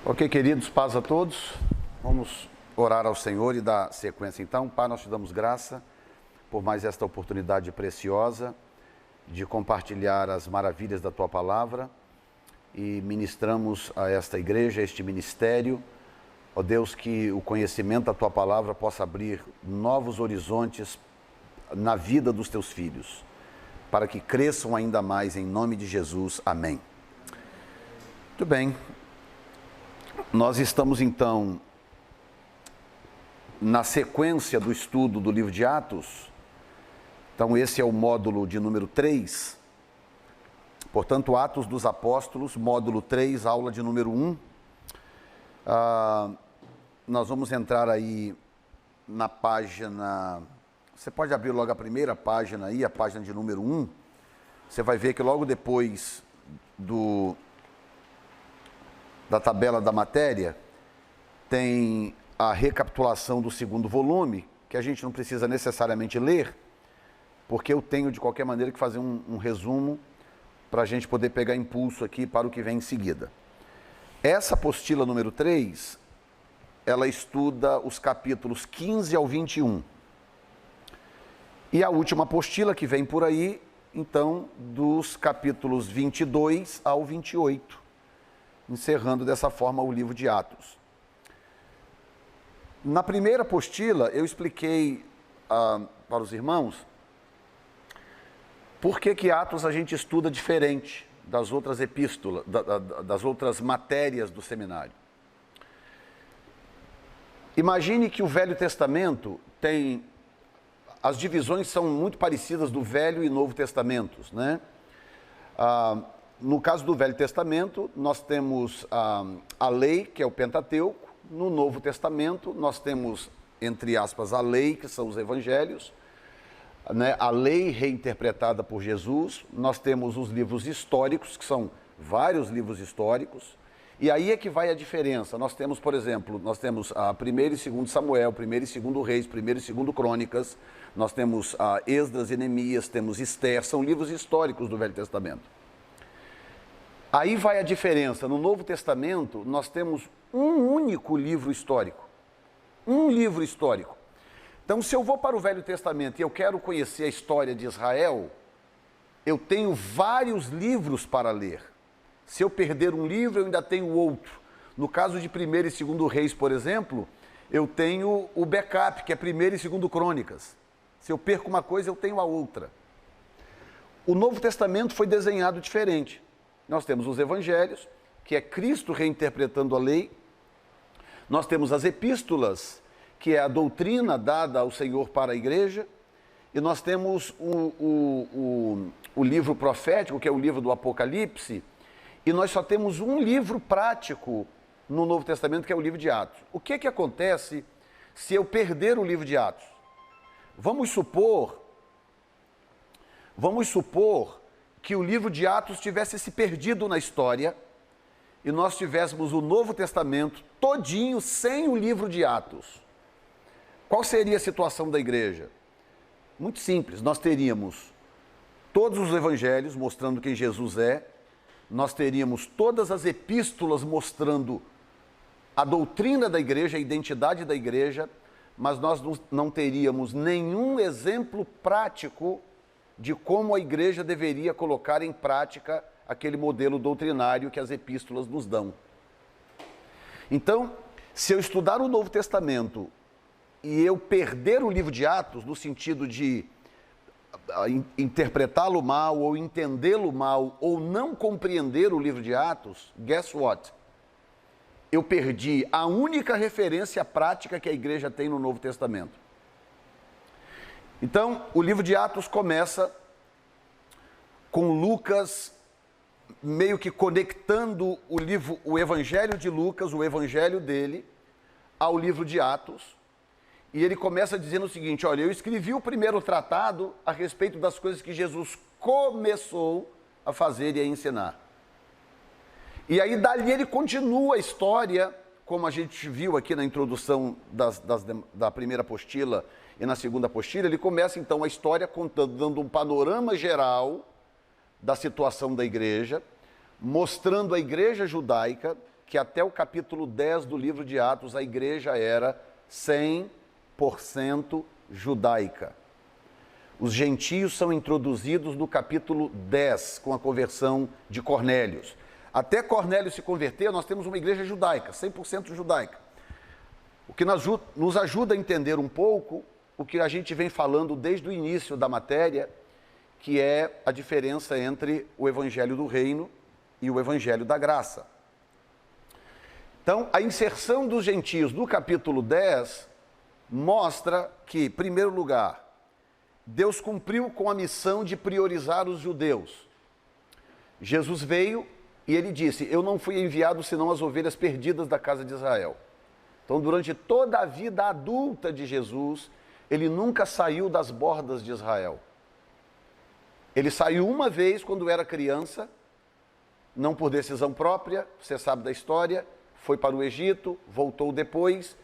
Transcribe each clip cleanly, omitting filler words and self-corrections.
Ok, queridos, paz a todos. Vamos orar ao Senhor e dar sequência então. Pai, nós te damos graça por mais esta oportunidade preciosa de compartilhar as maravilhas da Tua Palavra e ministramos a esta igreja, a este ministério. Ó Deus, que o conhecimento da Tua Palavra possa abrir novos horizontes na vida dos Teus filhos, para que cresçam ainda mais em nome de Jesus. Amém. Muito bem. Nós estamos, então, na sequência do estudo do livro de Atos. Então, esse é o módulo de número 3. Portanto, Atos dos Apóstolos, módulo 3, aula de número 1. Nós vamos entrar aí na página... Você pode abrir logo a primeira página aí, a página de número 1. Você vai ver que logo depois da tabela da matéria, tem a recapitulação do segundo volume, que a gente não precisa necessariamente ler, porque eu tenho de qualquer maneira que fazer um resumo para a gente poder pegar impulso aqui para o que vem em seguida. Essa apostila número 3, ela estuda os capítulos 15 ao 21. E a última apostila que vem por aí, então, dos capítulos 22 ao 28. Encerrando dessa forma o livro de Atos. Na primeira apostila, eu expliquei para os irmãos por que Atos a gente estuda diferente das outras epístolas, das outras matérias do seminário. Imagine que o Velho Testamento tem... As divisões são muito parecidas do Velho e Novo Testamentos, né? No caso do Velho Testamento, nós temos a lei, que é o Pentateuco. No Novo Testamento, nós temos, entre aspas, a lei, que são os evangelhos, né? A lei reinterpretada por Jesus. Nós temos os livros históricos, que são vários livros históricos. E aí é que vai a diferença. Nós temos, por exemplo, nós temos a 1º e 2º Samuel, 1º e 2º Reis, 1º e 2º Crônicas. Nós temos Esdras e Neemias, temos Esther, são livros históricos do Velho Testamento. Aí vai a diferença. No Novo Testamento, nós temos um único livro histórico. Um livro histórico. Então, se eu vou para o Velho Testamento e eu quero conhecer a história de Israel, eu tenho vários livros para ler. Se eu perder um livro, eu ainda tenho outro. No caso de 1º e 2º Reis, por exemplo, eu tenho o backup, que é 1º e 2º Crônicas. Se eu perco uma coisa, eu tenho a outra. O Novo Testamento foi desenhado diferente. Nós temos os evangelhos, que é Cristo reinterpretando a lei. Nós temos as epístolas, que é a doutrina dada ao Senhor para a igreja. E nós temos o livro profético, que é o livro do Apocalipse. E nós só temos um livro prático no Novo Testamento, que é o livro de Atos. O que acontece se eu perder o livro de Atos? Vamos supor que o livro de Atos tivesse se perdido na história e nós tivéssemos o Novo Testamento todinho sem o livro de Atos. Qual seria a situação da igreja? Muito simples, nós teríamos todos os evangelhos mostrando quem Jesus é, nós teríamos todas as epístolas mostrando a doutrina da igreja, a identidade da igreja, mas nós não teríamos nenhum exemplo prático de como a igreja deveria colocar em prática aquele modelo doutrinário que as epístolas nos dão. Então, se eu estudar o Novo Testamento e eu perder o livro de Atos, no sentido de interpretá-lo mal, ou entendê-lo mal, ou não compreender o livro de Atos, guess what? Eu perdi a única referência prática que a igreja tem no Novo Testamento. Então, o livro de Atos começa com Lucas meio que conectando o evangelho de Lucas, o evangelho dele, ao livro de Atos. E ele começa dizendo o seguinte: olha, eu escrevi o primeiro tratado a respeito das coisas que Jesus começou a fazer e a ensinar. E aí dali ele continua a história, como a gente viu aqui na introdução da primeira apostila e na segunda apostila. Ele começa então a história contando, dando um panorama geral da situação da igreja, mostrando a igreja judaica, que até o capítulo 10 do livro de Atos a igreja era 100% judaica. Os gentios são introduzidos no capítulo 10, com a conversão de Cornélios. Até Cornélio se converter, nós temos uma igreja judaica, 100% judaica. O que nos ajuda a entender um pouco o que a gente vem falando desde o início da matéria, que é a diferença entre o evangelho do reino e o evangelho da graça. Então, a inserção dos gentios no capítulo 10 mostra que, em primeiro lugar, Deus cumpriu com a missão de priorizar os judeus. Jesus veio e ele disse: eu não fui enviado senão as ovelhas perdidas da casa de Israel. Então, durante toda a vida adulta de Jesus, ele nunca saiu das bordas de Israel. Ele saiu uma vez quando era criança, não por decisão própria, você sabe da história, foi para o Egito, voltou depois,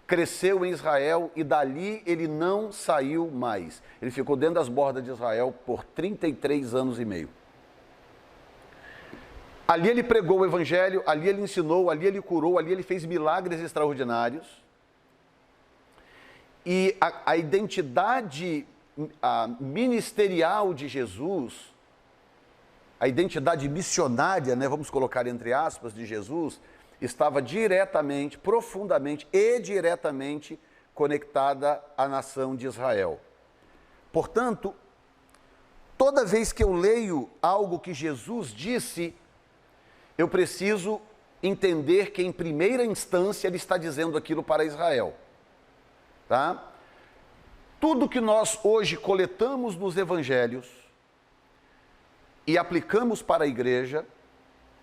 cresceu em Israel e dali ele não saiu mais. Ele ficou dentro das bordas de Israel por 33 anos e meio. Ali ele pregou o evangelho, ali ele ensinou, ali ele curou, ali ele fez milagres extraordinários. E a identidade ministerial de Jesus, a identidade missionária, né, vamos colocar entre aspas, de Jesus, estava diretamente, profundamente e diretamente conectada à nação de Israel. Portanto, toda vez que eu leio algo que Jesus disse, eu preciso entender que, em primeira instância, ele está dizendo aquilo para Israel. Tá? Tudo que nós hoje coletamos nos evangelhos e aplicamos para a igreja,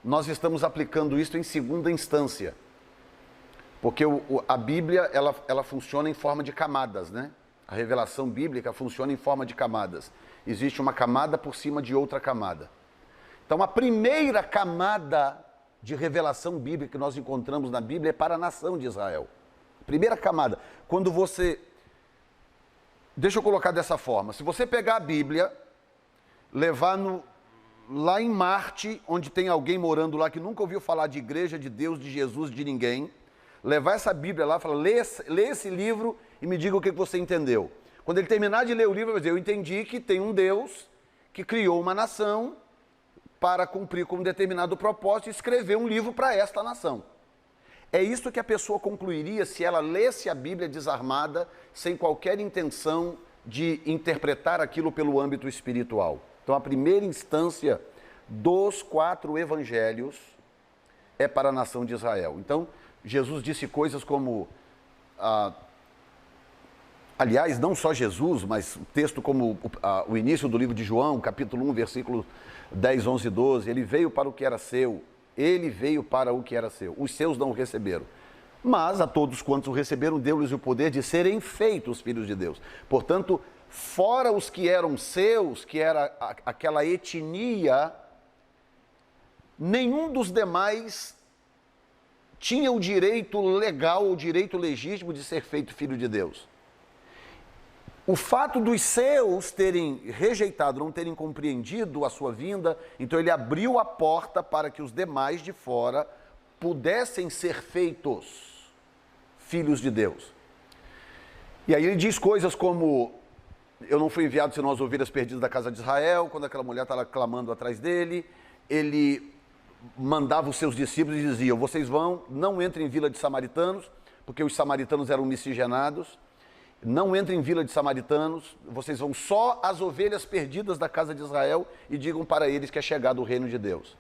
nós estamos aplicando isso em segunda instância. Porque a Bíblia, ela funciona em forma de camadas, né? A revelação bíblica funciona em forma de camadas. Existe uma camada por cima de outra camada. Então, a primeira camada de revelação bíblica que nós encontramos na Bíblia é para a nação de Israel. Primeira camada. Quando você... Deixa eu colocar dessa forma. Se você pegar a Bíblia, levar lá em Marte, onde tem alguém morando lá que nunca ouviu falar de igreja, de Deus, de Jesus, de ninguém, levar essa Bíblia lá e falar: lê esse livro e me diga o que você entendeu. Quando ele terminar de ler o livro, ele vai dizer: eu entendi que tem um Deus que criou uma nação para cumprir com um determinado propósito e escrever um livro para esta nação. É isso que a pessoa concluiria se ela lesse a Bíblia desarmada, sem qualquer intenção de interpretar aquilo pelo âmbito espiritual. Então, a primeira instância dos 4 evangelhos é para a nação de Israel. Então, Jesus disse coisas como... aliás, não só Jesus, mas um texto como o início do livro de João, capítulo 1, versículos 10, 11 e 12. Ele veio para o que era seu. Ele veio para o que era seu. Os seus não o receberam. Mas a todos quantos o receberam, deu-lhes o poder de serem feitos filhos de Deus. Portanto, fora os que eram seus, que era aquela etnia, nenhum dos demais tinha o direito legal, o direito legítimo de ser feito filho de Deus. O fato dos seus terem rejeitado, não terem compreendido a sua vinda, então ele abriu a porta para que os demais de fora pudessem ser feitos filhos de Deus. E aí ele diz coisas como: eu não fui enviado senão as ovelhas perdidas da casa de Israel. Quando aquela mulher estava clamando atrás dele, ele mandava os seus discípulos e dizia: vocês vão, não entrem em vila de samaritanos, porque os samaritanos eram miscigenados. Não entrem em vila de samaritanos, vocês vão só às ovelhas perdidas da casa de Israel e digam para eles que é chegado o reino de Deus.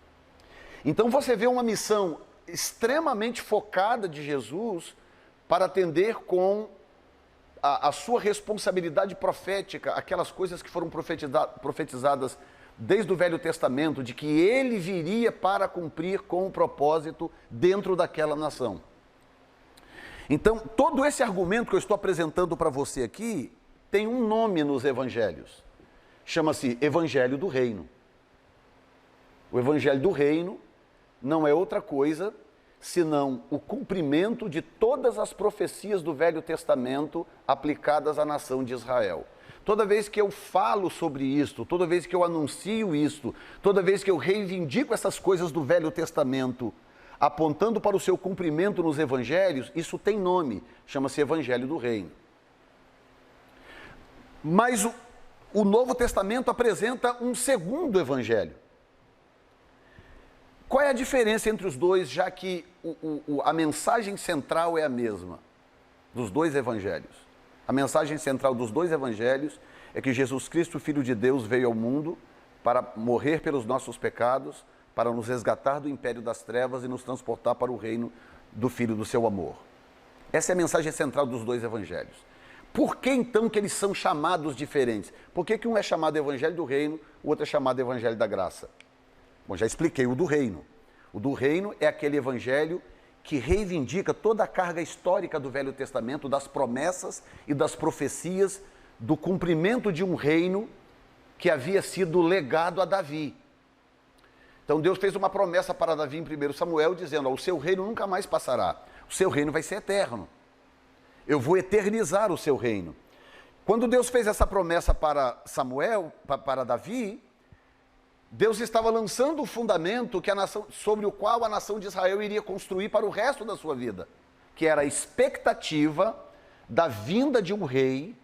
Então você vê uma missão extremamente focada de Jesus para atender com a sua responsabilidade profética, aquelas coisas que foram profetizadas desde o Velho Testamento, de que ele viria para cumprir com o propósito dentro daquela nação. Então, todo esse argumento que eu estou apresentando para você aqui tem um nome nos evangelhos. Chama-se Evangelho do Reino. O Evangelho do Reino não é outra coisa senão o cumprimento de todas as profecias do Velho Testamento aplicadas à nação de Israel. Toda vez que eu falo sobre isto, toda vez que eu anuncio isto, toda vez que eu reivindico essas coisas do Velho Testamento, apontando para o seu cumprimento nos evangelhos, isso tem nome, chama-se Evangelho do Reino. Mas o Novo Testamento apresenta um segundo evangelho. Qual é a diferença entre os dois, já que a mensagem central é a mesma dos dois evangelhos? A mensagem central dos dois evangelhos é que Jesus Cristo, Filho de Deus, veio ao mundo para morrer pelos nossos pecados, para nos resgatar do império das trevas e nos transportar para o reino do Filho do seu amor. Essa é a mensagem central dos dois evangelhos. Por que então que eles são chamados diferentes? Por que um é chamado Evangelho do Reino, o outro é chamado Evangelho da Graça? Bom, já expliquei o do Reino. O do Reino é aquele evangelho que reivindica toda a carga histórica do Velho Testamento, das promessas e das profecias, do cumprimento de um reino que havia sido legado a Davi. Então Deus fez uma promessa para Davi em 1 Samuel, dizendo: o seu reino nunca mais passará, o seu reino vai ser eterno. Eu vou eternizar o seu reino. Quando Deus fez essa promessa para Samuel, para Davi, Deus estava lançando o fundamento sobre o qual a nação de Israel iria construir para o resto da sua vida, que era a expectativa da vinda de um rei,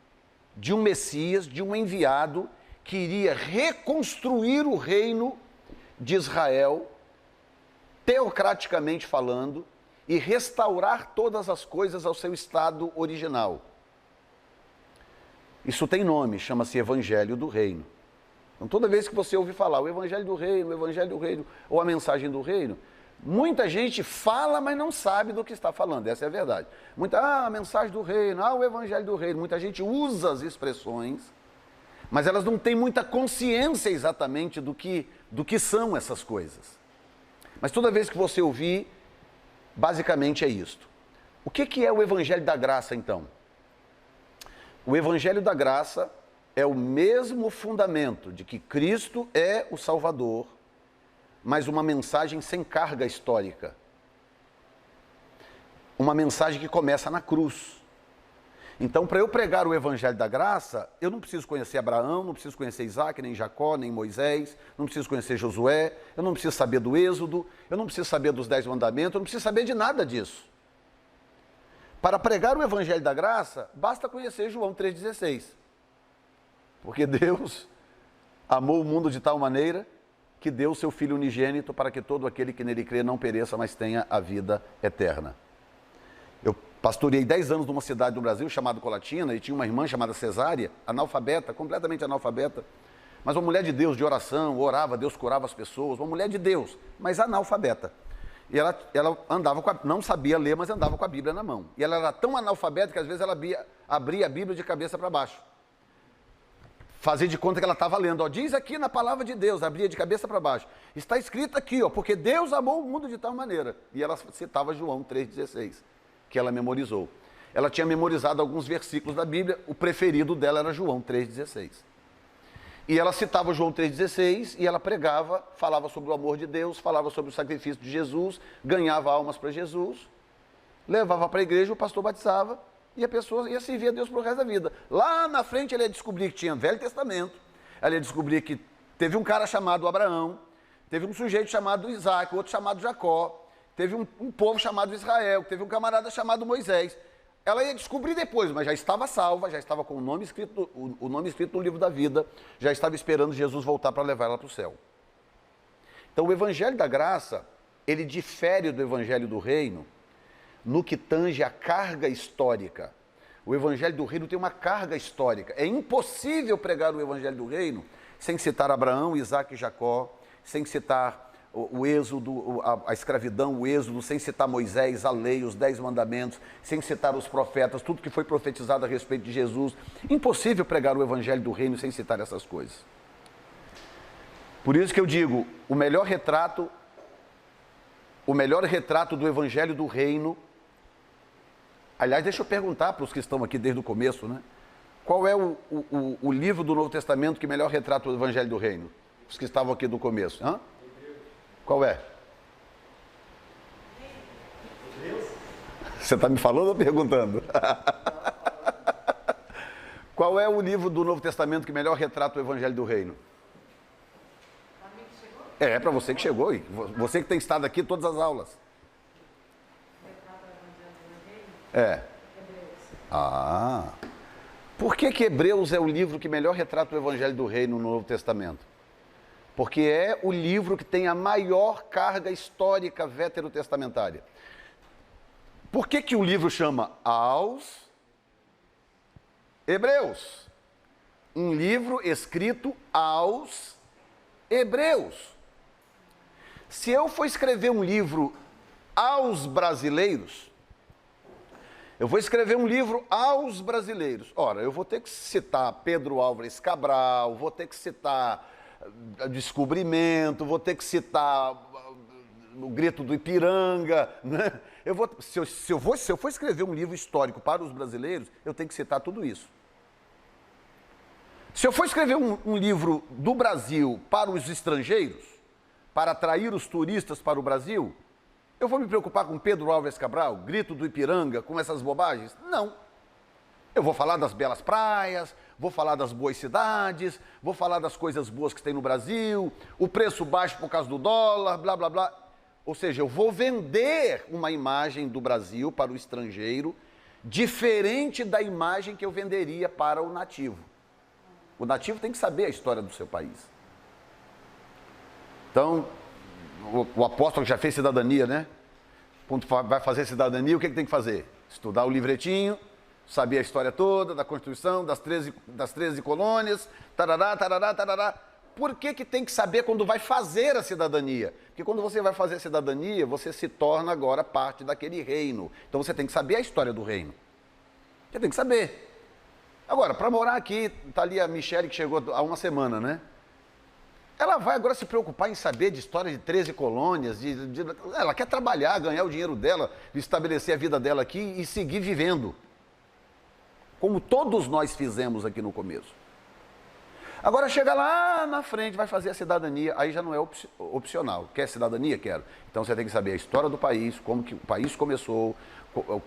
de um Messias, de um enviado, que iria reconstruir o reino de Israel, teocraticamente falando, e restaurar todas as coisas ao seu estado original. Isso tem nome, chama-se Evangelho do Reino. Então, toda vez que você ouve falar o Evangelho do Reino, o Evangelho do Reino, ou a mensagem do Reino, muita gente fala, mas não sabe do que está falando, essa é a verdade. A mensagem do Reino, o Evangelho do Reino, muita gente usa as expressões, mas elas não têm muita consciência exatamente do que são essas coisas. Mas toda vez que você ouvir, basicamente é isto. O que é o Evangelho da Graça, então? O Evangelho da Graça é o mesmo fundamento de que Cristo é o Salvador, mas uma mensagem sem carga histórica. Uma mensagem que começa na cruz. Então, para eu pregar o Evangelho da Graça, eu não preciso conhecer Abraão, não preciso conhecer Isaac, nem Jacó, nem Moisés, não preciso conhecer Josué, eu não preciso saber do Êxodo, eu não preciso saber dos 10 mandamentos, eu não preciso saber de nada disso. Para pregar o Evangelho da Graça, basta conhecer João 3,16. Porque Deus amou o mundo de tal maneira que deu o seu Filho unigênito para que todo aquele que nele crê não pereça, mas tenha a vida eterna. Eu pastoreei 10 anos numa cidade do Brasil chamada Colatina e tinha uma irmã chamada Cesária, analfabeta, completamente analfabeta, mas uma mulher de Deus, de oração, orava, Deus curava as pessoas, uma mulher de Deus, mas analfabeta. E ela andava não sabia ler, mas andava com a Bíblia na mão. E ela era tão analfabeta que às vezes ela abria a Bíblia de cabeça para baixo. Fazia de conta que ela estava lendo, diz aqui na palavra de Deus, abria de cabeça para baixo. Está escrito aqui, porque Deus amou o mundo de tal maneira. E ela citava João 3,16, que ela memorizou. Ela tinha memorizado alguns versículos da Bíblia, o preferido dela era João 3,16. E ela citava João 3,16 e ela pregava, falava sobre o amor de Deus, falava sobre o sacrifício de Jesus, ganhava almas para Jesus, levava para a igreja, o pastor batizava, e a pessoa ia servir a Deus pro resto da vida. Lá na frente ela ia descobrir que tinha Velho Testamento, ela ia descobrir que teve um cara chamado Abraão, teve um sujeito chamado Isaac, outro chamado Jacó, teve um povo chamado Israel, teve um camarada chamado Moisés. Ela ia descobrir depois, mas já estava salva, já estava com o nome escrito no livro da vida, já estava esperando Jesus voltar para levar ela para o céu. Então o Evangelho da Graça, ele difere do Evangelho do Reino, no que tange a carga histórica. O Evangelho do Reino tem uma carga histórica. É impossível pregar o Evangelho do Reino sem citar Abraão, Isaac e Jacó, sem citar o Êxodo, a escravidão, o Êxodo, sem citar Moisés, a lei, os 10 mandamentos, sem citar os profetas, tudo que foi profetizado a respeito de Jesus. Impossível pregar o Evangelho do Reino sem citar essas coisas. Por isso que eu digo, o melhor retrato do Evangelho do Reino. Aliás, deixa eu perguntar para os que estão aqui desde o começo, né? Qual é o livro do Novo Testamento que melhor retrata o Evangelho do Reino? Os que estavam aqui do começo. Hã? Qual é? Você está me falando ou perguntando? Qual é o livro do Novo Testamento que melhor retrata o Evangelho do Reino? É para você que chegou, você que tem estado aqui todas as aulas. É. Ah. Por que que Hebreus é o livro que melhor retrata o Evangelho do Reino no Novo Testamento? Porque é o livro que tem a maior carga histórica veterotestamentária. Por que que o livro chama Aos Hebreus? Um livro escrito aos Hebreus. Se eu for escrever um livro aos brasileiros, eu vou escrever um livro aos brasileiros. Ora, eu vou ter que citar Pedro Álvares Cabral, vou ter que citar Descobrimento, vou ter que citar o Grito do Ipiranga, né? Se eu for escrever um livro histórico para os brasileiros, eu tenho que citar tudo isso. Se eu for escrever um livro do Brasil para os estrangeiros, para atrair os turistas para o Brasil, eu vou me preocupar com Pedro Álvares Cabral, Grito do Ipiranga, com essas bobagens? Não. Eu vou falar das belas praias, vou falar das boas cidades, vou falar das coisas boas que tem no Brasil, o preço baixo por causa do dólar, blá, blá, blá. Ou seja, eu vou vender uma imagem do Brasil para o estrangeiro, diferente da imagem que eu venderia para o nativo. O nativo tem que saber a história do seu país. Então, o apóstolo que já fez cidadania, né? Quando vai fazer cidadania, o que tem que fazer? Estudar o livretinho, saber a história toda da Constituição, das 13 colônias, tarará, tarará, tarará. Por que tem que saber quando vai fazer a cidadania? Porque quando você vai fazer a cidadania, você se torna agora parte daquele reino. Então você tem que saber a história do reino. Você tem que saber. Agora, para morar aqui, está ali a Michele que chegou há uma semana, né? Ela vai agora se preocupar em saber de história de 13 colônias, ela quer trabalhar, ganhar o dinheiro dela, estabelecer a vida dela aqui e seguir vivendo. Como todos nós fizemos aqui no começo. Agora chega lá na frente, vai fazer a cidadania, aí já não é opcional. Quer cidadania? Quero. Então você tem que saber a história do país, como que o país começou,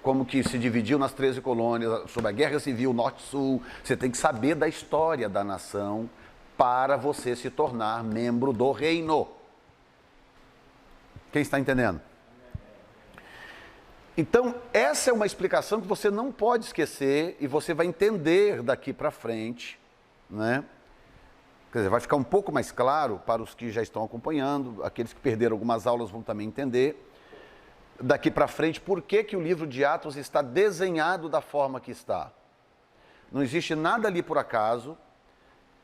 como que se dividiu nas 13 colônias, sobre a Guerra Civil Norte-Sul. Você tem que saber da história da nação para você se tornar membro do reino. Quem está entendendo? Então, essa é uma explicação que você não pode esquecer e você vai entender daqui para frente, né? Quer dizer, vai ficar um pouco mais claro para os que já estão acompanhando, aqueles que perderam algumas aulas vão também entender, daqui para frente, por que que o livro de Atos está desenhado da forma que está. Não existe nada ali por acaso,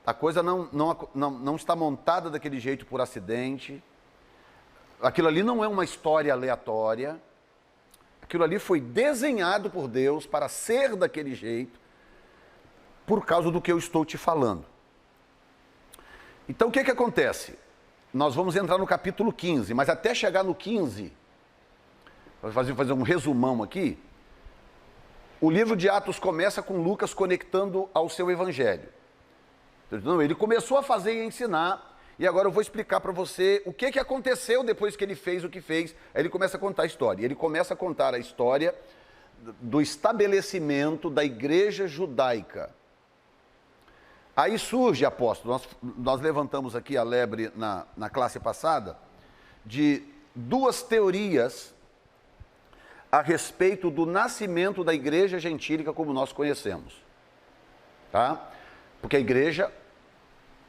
a coisa não está montada daquele jeito por acidente, aquilo ali não é uma história aleatória, aquilo ali foi desenhado por Deus para ser daquele jeito, por causa do que eu estou te falando. Então, o que acontece? Nós vamos entrar no capítulo 15, mas até chegar no 15, vou fazer um resumão aqui, o livro de Atos começa com Lucas conectando ao seu evangelho. Então, ele começou a fazer e ensinar, e agora eu vou explicar para você o que aconteceu depois que ele fez o que fez. Aí ele começa a contar a história. Ele começa a contar a história do estabelecimento da igreja judaica. Aí surge, apóstolo, nós levantamos aqui a lebre na classe passada, de duas teorias a respeito do nascimento da igreja gentílica como nós conhecemos. Tá? Porque a igreja,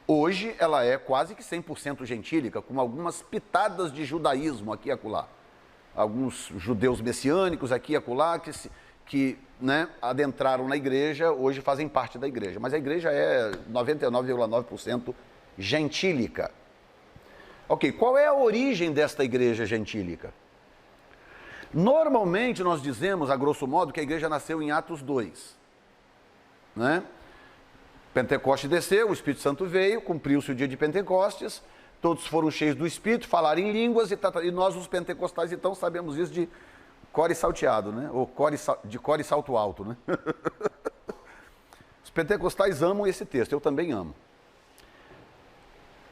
hoje, ela é quase que 100% gentílica, com algumas pitadas de judaísmo aqui e acolá. Alguns judeus messiânicos aqui e acolá que adentraram na igreja, hoje fazem parte da igreja. Mas a igreja é 99,9% gentílica. Ok, qual é a origem desta igreja gentílica? Normalmente nós dizemos, a grosso modo, que a igreja nasceu em Atos 2. Né? Pentecoste desceu, o Espírito Santo veio, cumpriu-se o dia de Pentecostes, todos foram cheios do Espírito, falaram em línguas, e nós, os pentecostais, então, sabemos isso de core salteado, né? Ou de core salto alto, né? Os pentecostais amam esse texto, eu também amo.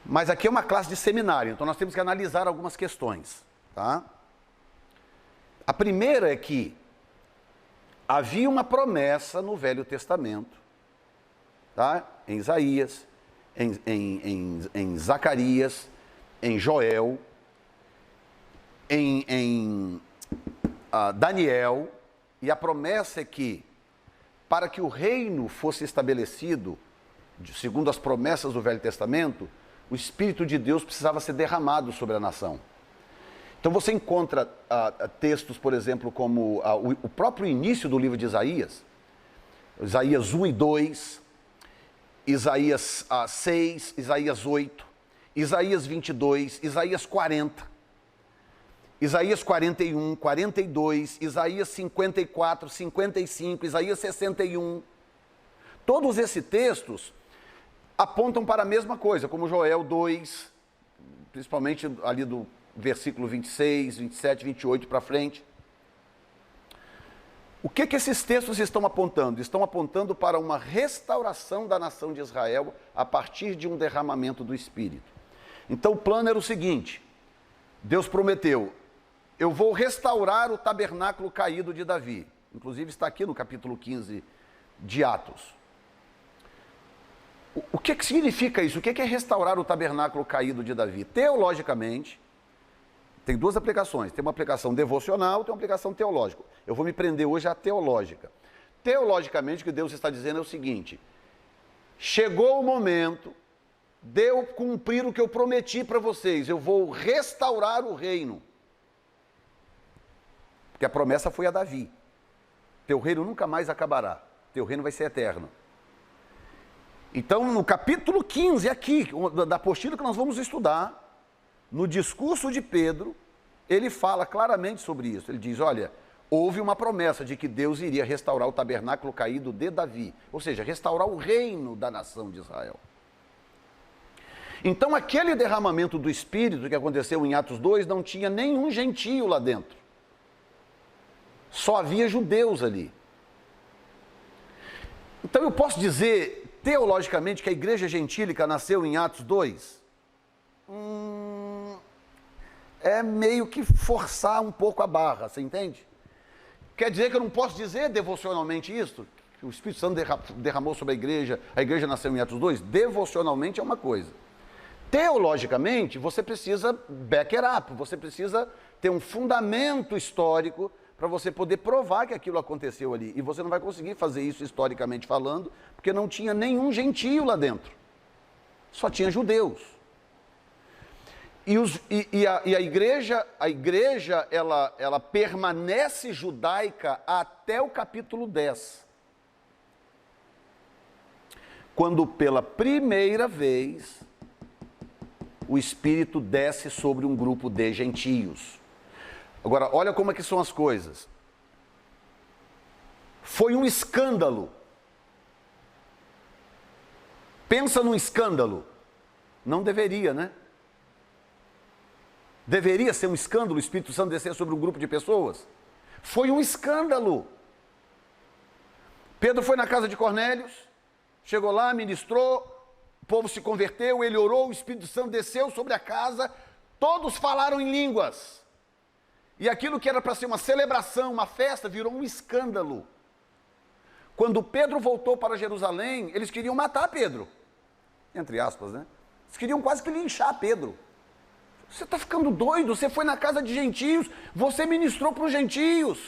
Mas aqui é uma classe de seminário, então nós temos que analisar algumas questões, tá? A primeira é que havia uma promessa no Velho Testamento, tá? Em Isaías, em Zacarias, em Joel, em Daniel, E a promessa é que, para que o reino fosse estabelecido, segundo as promessas do Velho Testamento, o Espírito de Deus precisava ser derramado sobre a nação. Então você encontra textos, por exemplo, como o próprio início do livro de Isaías, Isaías 1 e 2, Isaías 6, Isaías 8, Isaías 22, Isaías 40, Isaías 41, 42, Isaías 54, 55, Isaías 61. Todos esses textos apontam para a mesma coisa, como Joel 2, principalmente ali do versículo 26, 27, 28 para frente. O que esses textos estão apontando? Estão apontando para uma restauração da nação de Israel a partir de um derramamento do Espírito. Então o plano era o seguinte: Deus prometeu, eu vou restaurar o tabernáculo caído de Davi. Inclusive está aqui no capítulo 15 de Atos. O que significa isso? O que é restaurar o tabernáculo caído de Davi? Teologicamente, tem duas aplicações. Tem uma aplicação devocional, tem uma aplicação teológica. Eu vou me prender hoje à teológica. Teologicamente, o que Deus está dizendo é o seguinte: chegou o momento de eu cumprir o que eu prometi para vocês. Eu vou restaurar o reino. Porque a promessa foi a Davi. Teu reino nunca mais acabará. Teu reino vai ser eterno. Então, no capítulo 15, aqui, da apostila que nós vamos estudar, no discurso de Pedro, ele fala claramente sobre isso. Ele diz, olha, houve uma promessa de que Deus iria restaurar o tabernáculo caído de Davi. Ou seja, restaurar o reino da nação de Israel. Então, aquele derramamento do Espírito que aconteceu em Atos 2, não tinha nenhum gentio lá dentro. Só havia judeus ali. Então, eu posso dizer, teologicamente, que a igreja gentílica nasceu em Atos 2? É meio que forçar um pouco a barra, você entende? Quer dizer que eu não posso dizer devocionalmente isso? Que o Espírito Santo derramou sobre a igreja nasceu em Atos 2? Devocionalmente é uma coisa. Teologicamente, você precisa back it up, você precisa ter um fundamento histórico para você poder provar que aquilo aconteceu ali. E você não vai conseguir fazer isso historicamente falando, porque não tinha nenhum gentio lá dentro. Só tinha judeus. E a igreja ela permanece judaica até o capítulo 10. Quando pela primeira vez o Espírito desce sobre um grupo de gentios. Agora, olha como é que são as coisas. Foi um escândalo. Pensa num escândalo. Não deveria, né? Deveria ser um escândalo o Espírito Santo descer sobre um grupo de pessoas? Foi um escândalo. Pedro foi na casa de Cornélios, chegou lá, ministrou, o povo se converteu, ele orou, o Espírito Santo desceu sobre a casa, todos falaram em línguas. E aquilo que era para ser uma celebração, uma festa, virou um escândalo. Quando Pedro voltou para Jerusalém, eles queriam matar Pedro. Entre aspas, né? Eles queriam quase que linchar Pedro. Você está ficando doido? Você foi na casa de gentios, você ministrou para os gentios.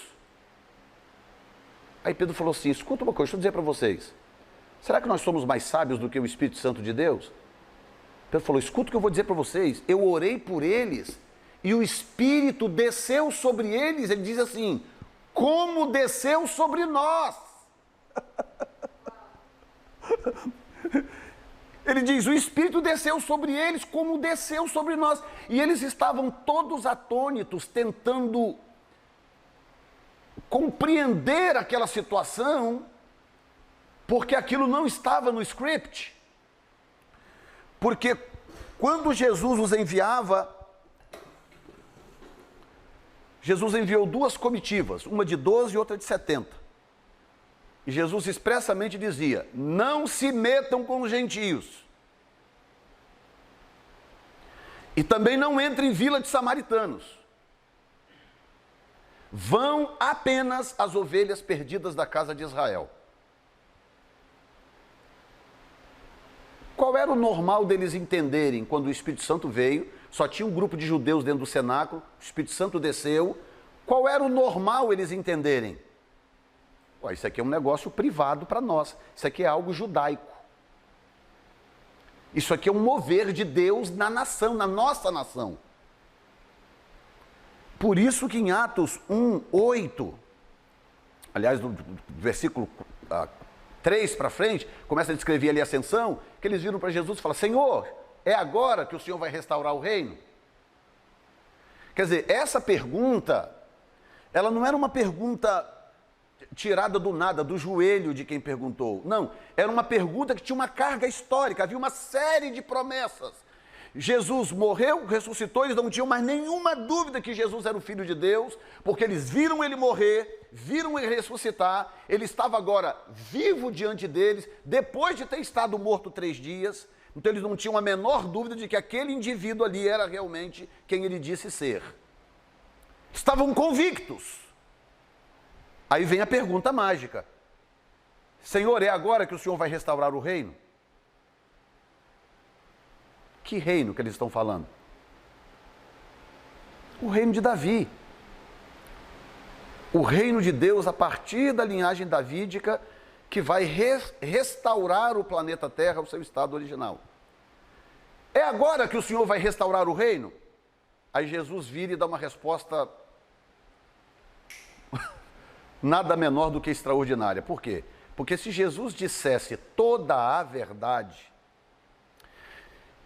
Aí Pedro falou assim, escuta uma coisa, deixa eu dizer para vocês. Será que nós somos mais sábios do que o Espírito Santo de Deus? Pedro falou, escuta o que eu vou dizer para vocês. Eu orei por eles e o Espírito desceu sobre eles. Ele diz assim, como desceu sobre nós. Ele diz, o Espírito desceu sobre eles como desceu sobre nós. E eles estavam todos atônitos, tentando compreender aquela situação, porque aquilo não estava no script. Porque quando Jesus os enviava, Jesus enviou duas comitivas, uma de 12 e outra de 70. E Jesus expressamente dizia, não se metam com os gentios. E também não entrem em vila de samaritanos. Vão apenas as ovelhas perdidas da casa de Israel. Qual era o normal deles entenderem quando o Espírito Santo veio? Só tinha um grupo de judeus dentro do cenáculo, o Espírito Santo desceu. Qual era o normal eles entenderem? Ué, isso aqui é um negócio privado para nós, isso aqui é algo judaico. Isso aqui é um mover de Deus na nação, na nossa nação. Por isso que em Atos 1:8, aliás, do versículo 3 para frente, começa a descrever ali a ascensão, que eles viram para Jesus e falaram: Senhor, é agora que o Senhor vai restaurar o reino? Quer dizer, essa pergunta, ela não era uma pergunta tirada do nada, do joelho de quem perguntou. Não, era uma pergunta que tinha uma carga histórica, havia uma série de promessas. Jesus morreu, ressuscitou, eles não tinham mais nenhuma dúvida que Jesus era o Filho de Deus, porque eles viram ele morrer, viram ele ressuscitar, ele estava agora vivo diante deles, depois de ter estado morto 3 dias, então eles não tinham a menor dúvida de que aquele indivíduo ali era realmente quem ele disse ser. Estavam convictos. Aí vem a pergunta mágica: Senhor, é agora que o Senhor vai restaurar o reino? Que reino que eles estão falando? O reino de Davi. O reino de Deus a partir da linhagem davídica, que vai restaurar o planeta Terra ao seu estado original. É agora que o Senhor vai restaurar o reino? Aí Jesus vira e dá uma resposta nada menor do que extraordinária. Por quê? Porque se Jesus dissesse toda a verdade,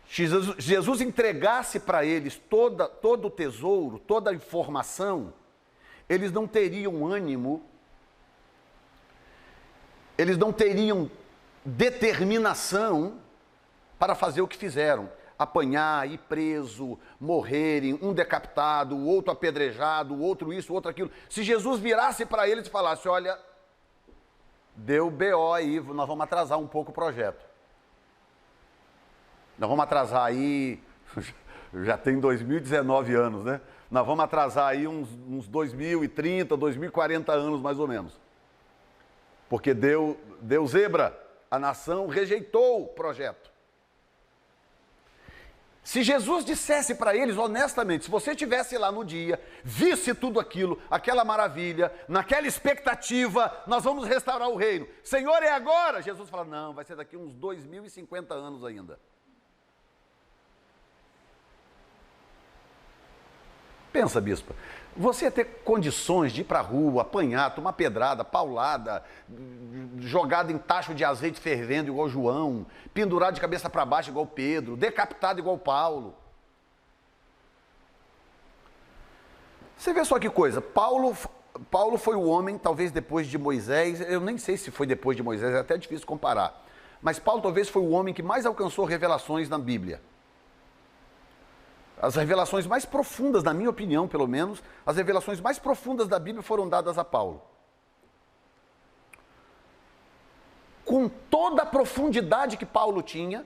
se Jesus entregasse para eles todo o tesouro, toda a informação, eles não teriam ânimo, eles não teriam determinação para fazer o que fizeram: apanhar, ir preso, morrerem, um decapitado, o outro apedrejado, o outro isso, o outro aquilo. Se Jesus virasse para eles e falasse: olha, deu BO aí, nós vamos atrasar um pouco o projeto. Nós vamos atrasar aí, já tem 2019 anos, né? Nós vamos atrasar aí uns 2030, 2040 anos mais ou menos. Porque deu zebra, a nação rejeitou o projeto. Se Jesus dissesse para eles honestamente, se você estivesse lá no dia, visse tudo aquilo, aquela maravilha, naquela expectativa, nós vamos restaurar o reino. Senhor, é agora? Jesus fala: não, vai ser daqui uns 2050 anos ainda. Pensa, bispo, você ter condições de ir para a rua, apanhar, tomar pedrada, paulada, jogado em tacho de azeite fervendo igual João, pendurado de cabeça para baixo igual Pedro, decapitado igual Paulo. Você vê só que coisa, Paulo foi o homem, talvez depois de Moisés, eu nem sei se foi depois de Moisés, é até difícil comparar, mas Paulo talvez foi o homem que mais alcançou revelações na Bíblia. As revelações mais profundas, na minha opinião, pelo menos, as revelações mais profundas da Bíblia foram dadas a Paulo. Com toda a profundidade que Paulo tinha,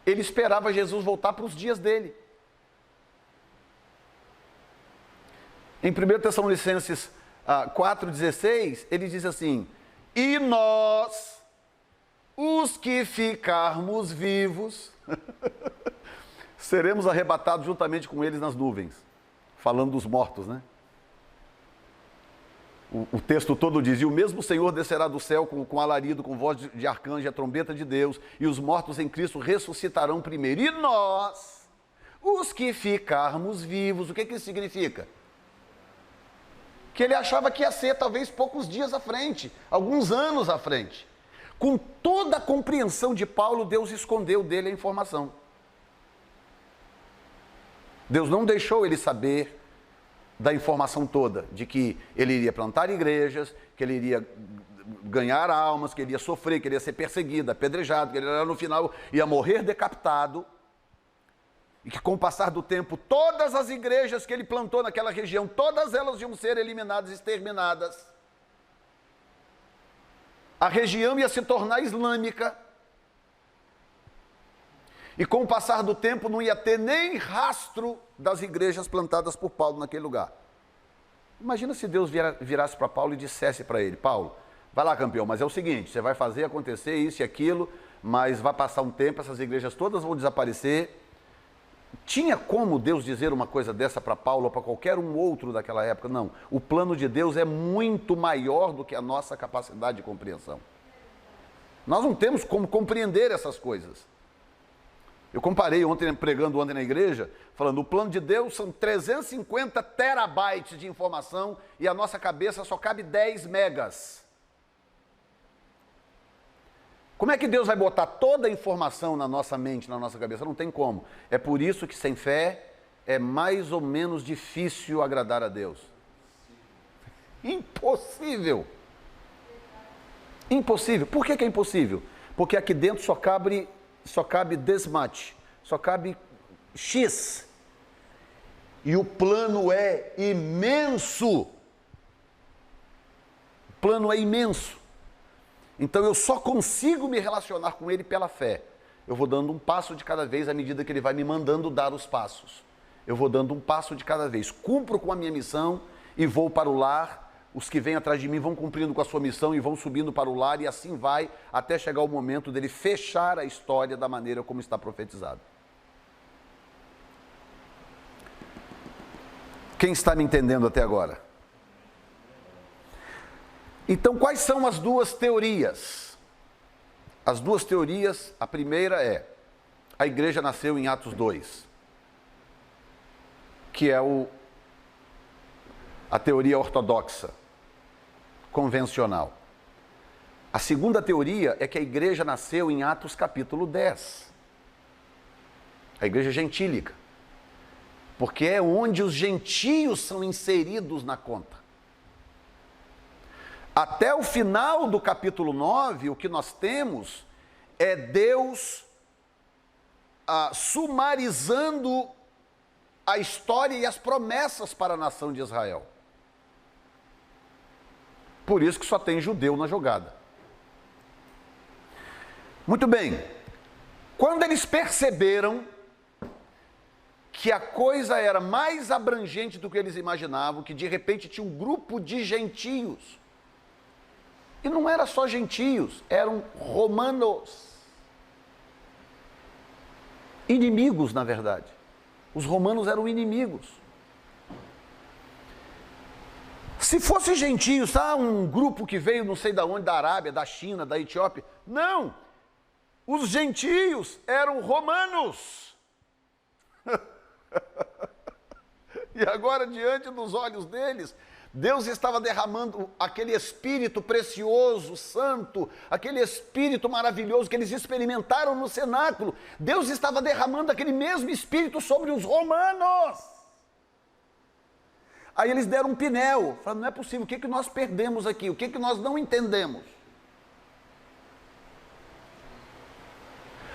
ele esperava Jesus voltar para os dias dele. Em 1 Tessalonicenses 4,16, ele diz assim: e nós, os que ficarmos vivos, seremos arrebatados juntamente com eles nas nuvens. Falando dos mortos, né? O texto todo diz: e o mesmo Senhor descerá do céu com alarido, com voz de arcanjo, e a trombeta de Deus, e os mortos em Cristo ressuscitarão primeiro. E nós, os que ficarmos vivos, o que isso significa? Que ele achava que ia ser talvez poucos dias à frente, alguns anos à frente. Com toda a compreensão de Paulo, Deus escondeu dele a informação. Deus não deixou ele saber da informação toda, de que ele iria plantar igrejas, que ele iria ganhar almas, que ele ia sofrer, que ele ia ser perseguido, apedrejado, que ele no final ia morrer decapitado, e que com o passar do tempo, todas as igrejas que ele plantou naquela região, todas elas iam ser eliminadas, exterminadas. A região ia se tornar islâmica, e com o passar do tempo não ia ter nem rastro das igrejas plantadas por Paulo naquele lugar. Imagina se Deus virasse para Paulo e dissesse para ele: Paulo, vai lá, campeão, mas é o seguinte, você vai fazer acontecer isso e aquilo, mas vai passar um tempo, essas igrejas todas vão desaparecer, Tinha como Deus dizer uma coisa dessa para Paulo ou para qualquer um outro daquela época? Não. O plano de Deus é muito maior do que a nossa capacidade de compreensão. Nós não temos como compreender essas coisas. Eu comparei pregando ontem na igreja, falando, o plano de Deus são 350 terabytes de informação e a nossa cabeça só cabe 10 megas. Como é que Deus vai botar toda a informação na nossa mente, na nossa cabeça? Não tem como. É por isso que sem fé é mais ou menos difícil agradar a Deus. Impossível. Impossível. Por que é impossível? Porque aqui dentro só cabe this much, só cabe X. E o plano é imenso. O plano é imenso. Então eu só consigo me relacionar com Ele pela fé. Eu vou dando um passo de cada vez à medida que Ele vai me mandando dar os passos. Eu vou dando um passo de cada vez. Cumpro com a minha missão e vou para o lar. Os que vêm atrás de mim vão cumprindo com a sua missão e vão subindo para o lar, e assim vai até chegar o momento dele fechar a história da maneira como está profetizado. Quem está me entendendo até agora? Então, quais são as duas teorias? As duas teorias, a primeira é, a igreja nasceu em Atos 2, que é a teoria ortodoxa, convencional. A segunda teoria é que a igreja nasceu em Atos capítulo 10, a igreja gentílica, porque é onde os gentios são inseridos na conta. Até o final do capítulo 9, o que nós temos é Deus sumarizando a história e as promessas para a nação de Israel. Por isso que só tem judeu na jogada. Muito bem. Quando eles perceberam que a coisa era mais abrangente do que eles imaginavam, que de repente tinha um grupo de gentios, e não era só gentios, eram romanos. Inimigos, na verdade. Os romanos eram inimigos. Se fosse gentios, um grupo que veio não sei de onde, da Arábia, da China, da Etiópia. Não! Os gentios eram romanos. E agora, diante dos olhos deles, Deus estava derramando aquele Espírito precioso, santo, aquele Espírito maravilhoso que eles experimentaram no cenáculo. Deus estava derramando aquele mesmo Espírito sobre os romanos. Aí eles deram um pinel, falando, não é possível, o que nós perdemos aqui? O que nós não entendemos?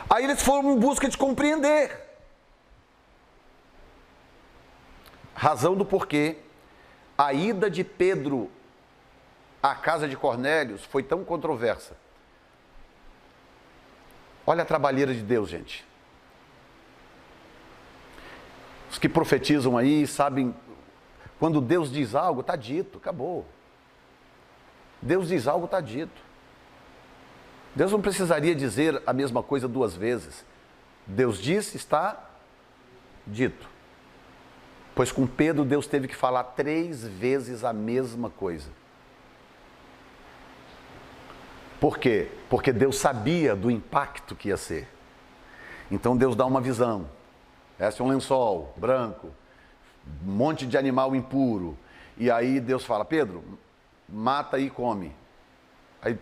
Aí eles foram em busca de compreender. Razão do porquê a ida de Pedro à casa de Cornélios foi tão controversa. Olha a trabalheira de Deus, gente. Os que profetizam aí sabem, quando Deus diz algo, está dito, acabou. Deus diz algo, está dito. Deus não precisaria dizer a mesma coisa duas vezes. Deus disse, está dito. Pois com Pedro, Deus teve que falar 3 vezes a mesma coisa. Por quê? Porque Deus sabia do impacto que ia ser. Então Deus dá uma visão. Esse é um lençol branco, um monte de animal impuro. E aí Deus fala, Pedro, mata e come. Aí,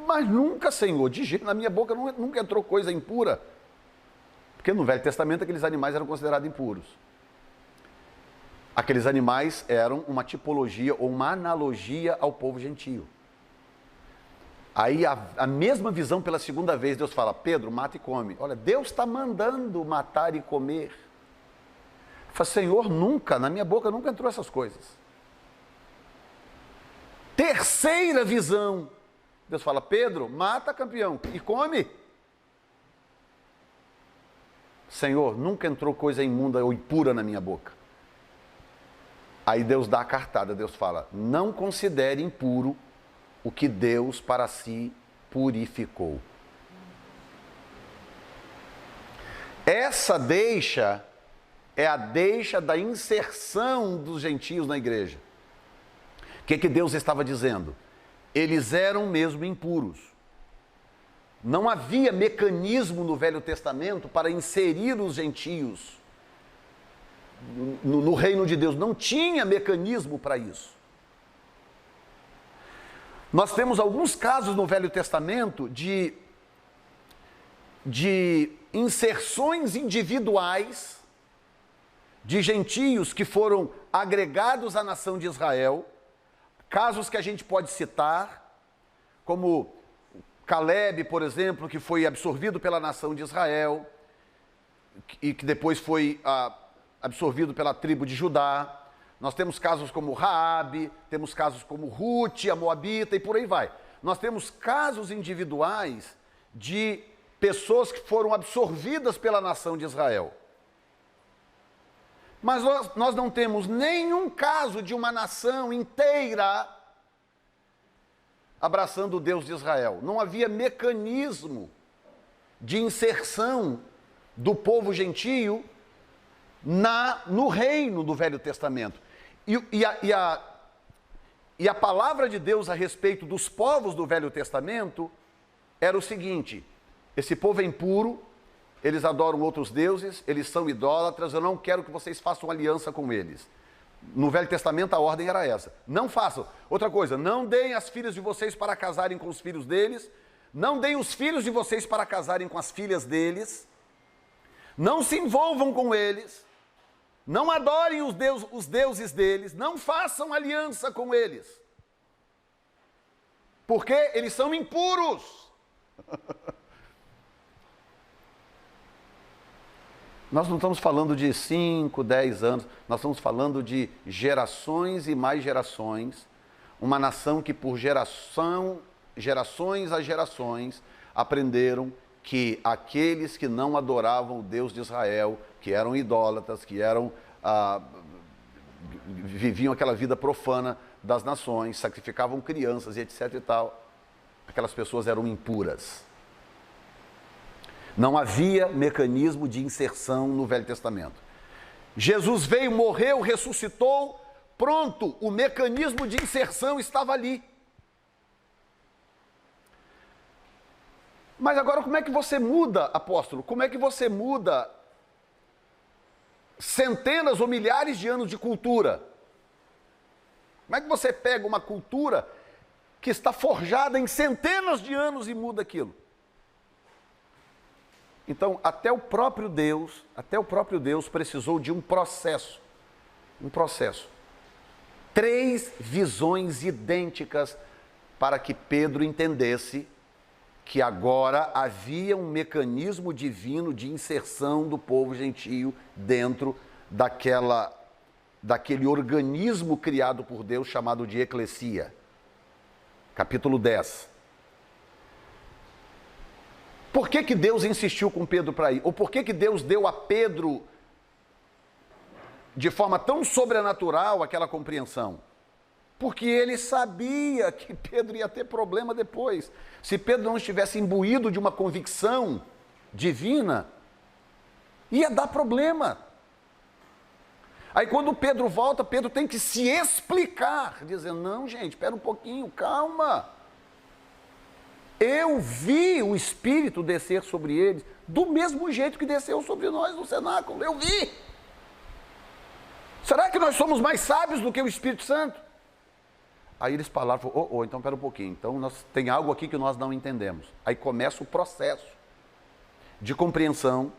mas nunca, Senhor, de jeito, na minha boca nunca entrou coisa impura. Porque no Velho Testamento aqueles animais eram considerados impuros. Aqueles animais eram uma tipologia ou uma analogia ao povo gentio. Aí a mesma visão pela segunda vez, Deus fala, Pedro, mata e come. Olha, Deus está mandando matar e comer. Fala, Senhor, nunca, na minha boca nunca entrou essas coisas. Terceira visão, Deus fala, Pedro, mata, campeão, e come. Senhor, nunca entrou coisa imunda ou impura na minha boca. Aí Deus dá a cartada, Deus fala, não considere impuro o que Deus para si purificou. Essa deixa é a deixa da inserção dos gentios na igreja. O que Deus estava dizendo? Eles eram mesmo impuros. Não havia mecanismo no Velho Testamento para inserir os gentios no reino de Deus. Não tinha mecanismo para isso. Nós temos alguns casos no Velho Testamento de inserções individuais de gentios que foram agregados à nação de Israel, casos que a gente pode citar, como Caleb, por exemplo, que foi absorvido pela nação de Israel e que depois foi absorvido pela tribo de Judá. Nós temos casos como Raabe, temos casos como Ruth, a Moabita e por aí vai. Nós temos casos individuais de pessoas que foram absorvidas pela nação de Israel. Mas nós não temos nenhum caso de uma nação inteira abraçando o Deus de Israel. Não havia mecanismo de inserção do povo gentio no reino do Velho Testamento. E a palavra de Deus a respeito dos povos do Velho Testamento era o seguinte: esse povo é impuro, eles adoram outros deuses, eles são idólatras, eu não quero que vocês façam aliança com eles. No Velho Testamento a ordem era essa: não façam. Outra coisa, não deem as filhas de vocês para casarem com os filhos deles, não deem os filhos de vocês para casarem com as filhas deles, não se envolvam com eles, não adorem os deuses deles, não façam aliança com eles, porque eles são impuros. Nós não estamos falando de 5, 10 anos, nós estamos falando de gerações e mais gerações, uma nação que por gerações a gerações, aprenderam que aqueles que não adoravam o Deus de Israel, que eram idólatras, que viviam aquela vida profana das nações, sacrificavam crianças e etc e tal, aquelas pessoas eram impuras. Não havia mecanismo de inserção no Velho Testamento. Jesus veio, morreu, ressuscitou, pronto, o mecanismo de inserção estava ali. Mas agora como é que você muda, apóstolo? Como é que você muda centenas ou milhares de anos de cultura? Como é que você pega uma cultura que está forjada em centenas de anos e muda aquilo? Então, até o próprio Deus precisou de um processo. 3 visões idênticas para que Pedro entendesse que agora havia um mecanismo divino de inserção do povo gentio dentro daquele organismo criado por Deus chamado de eclesia. Capítulo 10. Por que Deus insistiu com Pedro para ir? Ou por que Deus deu a Pedro, de forma tão sobrenatural, aquela compreensão? Porque ele sabia que Pedro ia ter problema depois. Se Pedro não estivesse imbuído de uma convicção divina, ia dar problema. Aí quando Pedro volta, Pedro tem que se explicar, dizendo: não, gente, espera um pouquinho, calma. Eu vi o Espírito descer sobre eles, do mesmo jeito que desceu sobre nós no cenáculo, eu vi. Será que nós somos mais sábios do que o Espírito Santo? Aí eles falaram: então espera um pouquinho, então tem algo aqui que nós não entendemos. Aí começa o processo de compreensão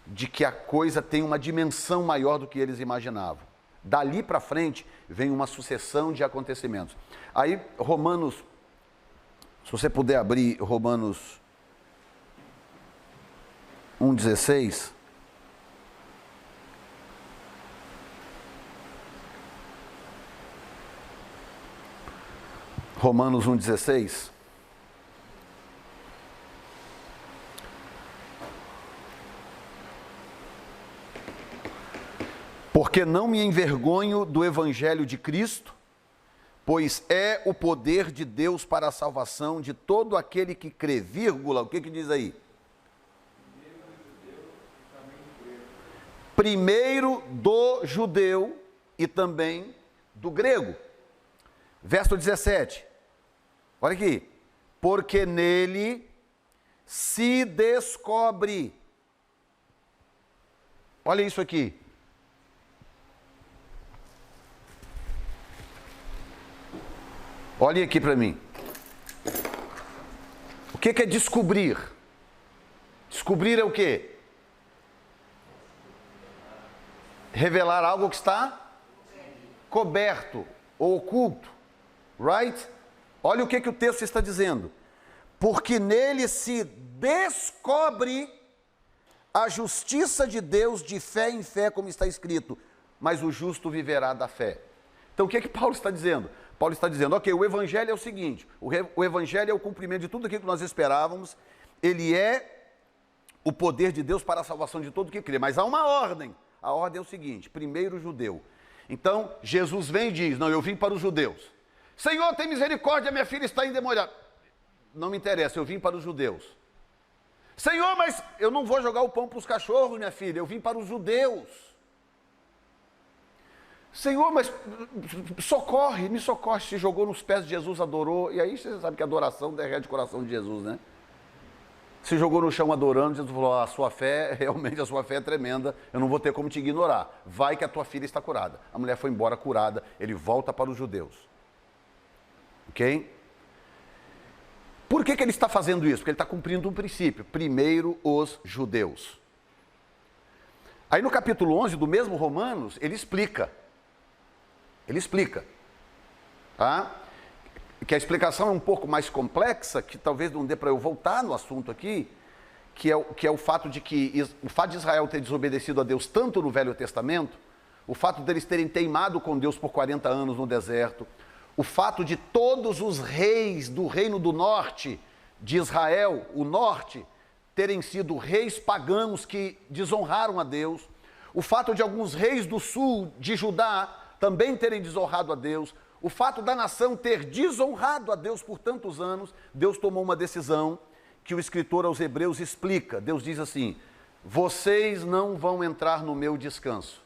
de que a coisa tem uma dimensão maior do que eles imaginavam. Dali para frente vem uma sucessão de acontecimentos. Aí Romanos, se você puder abrir Romanos 1,16. Romanos 1,16. Porque não me envergonho do evangelho de Cristo, pois é o poder de Deus para a salvação de todo aquele que crê, vírgula, o que diz aí? primeiro do judeu e também do grego. Verso 17, olha aqui, porque nele se descobre, olha isso aqui, olhem aqui para mim, o que é descobrir? Descobrir é o quê? Revelar algo que está coberto ou oculto, right? Olha o que o texto está dizendo. Porque nele se descobre a justiça de Deus de fé em fé, como está escrito, mas o justo viverá da fé. Então o que Paulo está dizendo? Paulo está dizendo, ok, o evangelho é o seguinte, o evangelho é o cumprimento de tudo aquilo que nós esperávamos, ele é o poder de Deus para a salvação de todo que crê, mas há uma ordem. A ordem é o seguinte, primeiro o judeu. Então, Jesus vem e diz, não, eu vim para os judeus. Senhor, tem misericórdia, minha filha está endemoniada. Não me interessa, eu vim para os judeus. Senhor, mas eu não vou jogar o pão para os cachorros, minha filha, eu vim para os judeus. Senhor, mas socorre, me socorre. Se jogou nos pés de Jesus, adorou. E aí você sabe que a adoração derrete o coração de Jesus, né? Se jogou no chão adorando, Jesus falou, a sua fé, realmente a sua fé é tremenda, eu não vou ter como te ignorar. Vai que a tua filha está curada. A mulher foi embora curada, ele volta para os judeus. Ok? Por que ele está fazendo isso? Porque ele está cumprindo um princípio. Primeiro os judeus. Aí no capítulo 11 do mesmo Romanos, ele explica. Ele explica. Tá? Que a explicação é um pouco mais complexa, que talvez não dê para eu voltar no assunto aqui, que é o fato de Israel ter desobedecido a Deus tanto no Velho Testamento, o fato deles terem teimado com Deus por 40 anos no deserto, o fato de todos os reis do reino do norte de Israel, o norte, terem sido reis pagãos que desonraram a Deus, o fato de alguns reis do sul de Judá também terem desonrado a Deus, o fato da nação ter desonrado a Deus por tantos anos, Deus tomou uma decisão que o escritor aos Hebreus explica. Deus diz assim, vocês não vão entrar no meu descanso.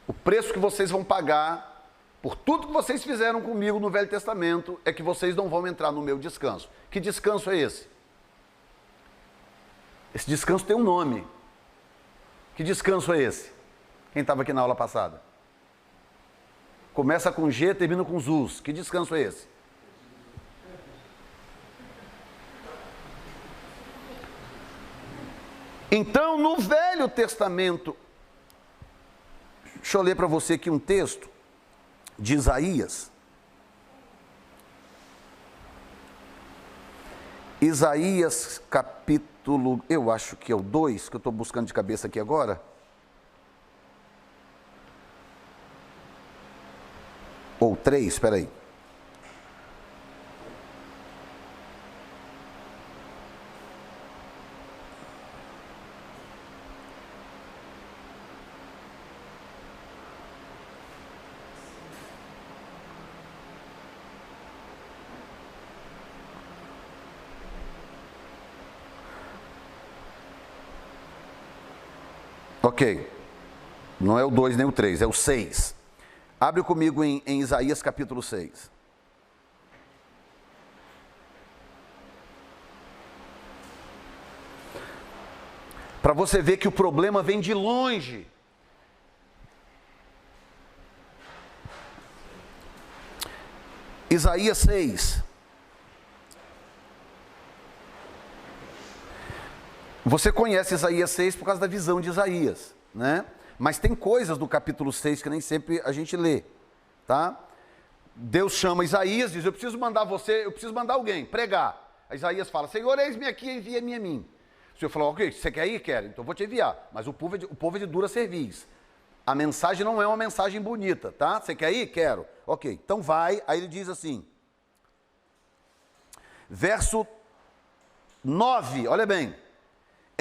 O preço que vocês vão pagar por tudo que vocês fizeram comigo no Velho Testamento é que vocês não vão entrar no meu descanso. Que descanso é esse? Esse descanso tem um nome. Que descanso é esse? Quem estava aqui na aula passada? Começa com G, termina com Zus. Que descanso é esse? Então, no Velho Testamento, deixa eu ler para você aqui um texto de Isaías. Isaías capítulo, eu acho que é o 2, que eu estou buscando de cabeça aqui agora. Ou 3, espera aí. Ok, não é o 2 nem o 3, é o 6. Abre comigo em Isaías capítulo 6. Para você ver que o problema vem de longe. Isaías 6. Você conhece Isaías 6 por causa da visão de Isaías, né? Mas tem coisas do capítulo 6 que nem sempre a gente lê, tá? Deus chama Isaías, diz, eu preciso mandar alguém pregar. Aí Isaías fala, Senhor, eis-me aqui, envia-me a mim. O Senhor falou, ok, você quer ir? Quero, então vou te enviar. Mas o povo é de dura cerviz. A mensagem não é uma mensagem bonita, tá? Você quer ir? Quero. Ok, então vai. Aí ele diz assim, verso 9, olha bem.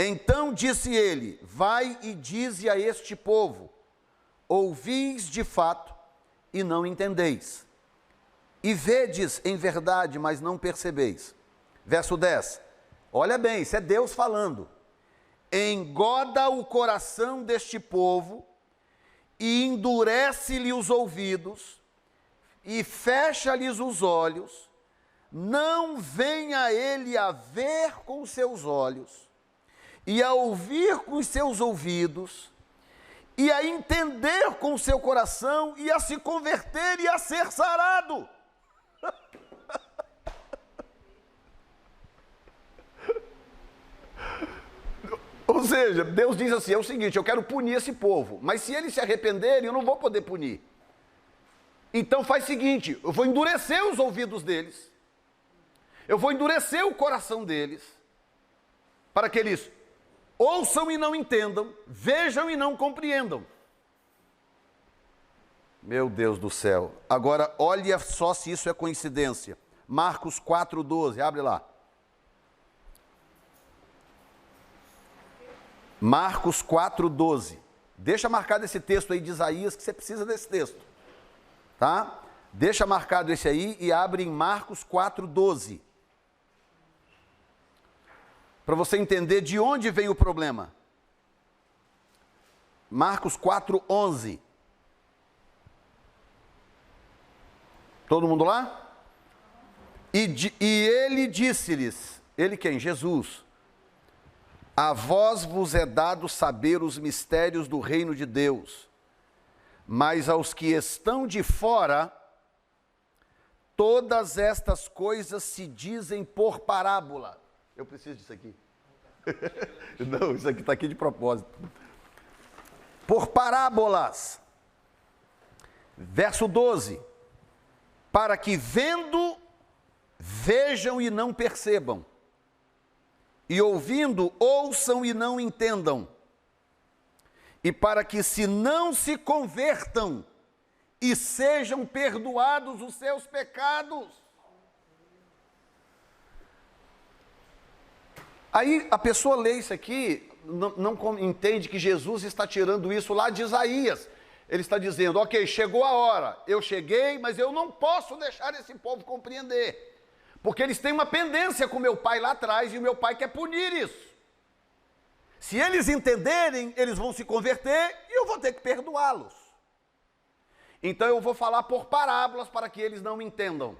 Então disse ele, vai e dize a este povo, ouvis de fato e não entendeis, e vedes em verdade, mas não percebeis. Verso 10, olha bem, isso é Deus falando. engoda o coração deste povo e endurece-lhe os ouvidos e fecha-lhes os olhos, não venha ele a ver com os seus olhos e a ouvir com os seus ouvidos e a entender com o seu coração e a se converter e a ser sarado. Ou seja, Deus diz assim, é o seguinte, eu quero punir esse povo, mas se eles se arrependerem, eu não vou poder punir. Então faz o seguinte, eu vou endurecer os ouvidos deles, eu vou endurecer o coração deles, para que eles ouçam e não entendam, vejam e não compreendam. Meu Deus do céu. Agora, olha só se isso é coincidência. Marcos 4:12, abre lá. Marcos 4:12. Deixa marcado esse texto aí de Isaías, que você precisa desse texto. Tá? Deixa marcado esse aí e abre em Marcos 4:12. Para você entender de onde vem o problema. Marcos 4:11. Todo mundo lá? E ele disse-lhes, ele quem? Jesus. A vós vos é dado saber os mistérios do reino de Deus, mas aos que estão de fora, todas estas coisas se dizem por parábola. Eu preciso disso aqui. Não, isso aqui está aqui de propósito. Por parábolas. Verso 12. Para que vendo, vejam e não percebam. E ouvindo, ouçam e não entendam. E para que se não se convertam e sejam perdoados os seus pecados. Aí a pessoa lê isso aqui, não entende que Jesus está tirando isso lá de Isaías. Ele está dizendo, ok, chegou a hora, eu cheguei, mas eu não posso deixar esse povo compreender. Porque eles têm uma pendência com meu pai lá atrás e o meu pai quer punir isso. Se eles entenderem, eles vão se converter e eu vou ter que perdoá-los. Então eu vou falar por parábolas para que eles não entendam.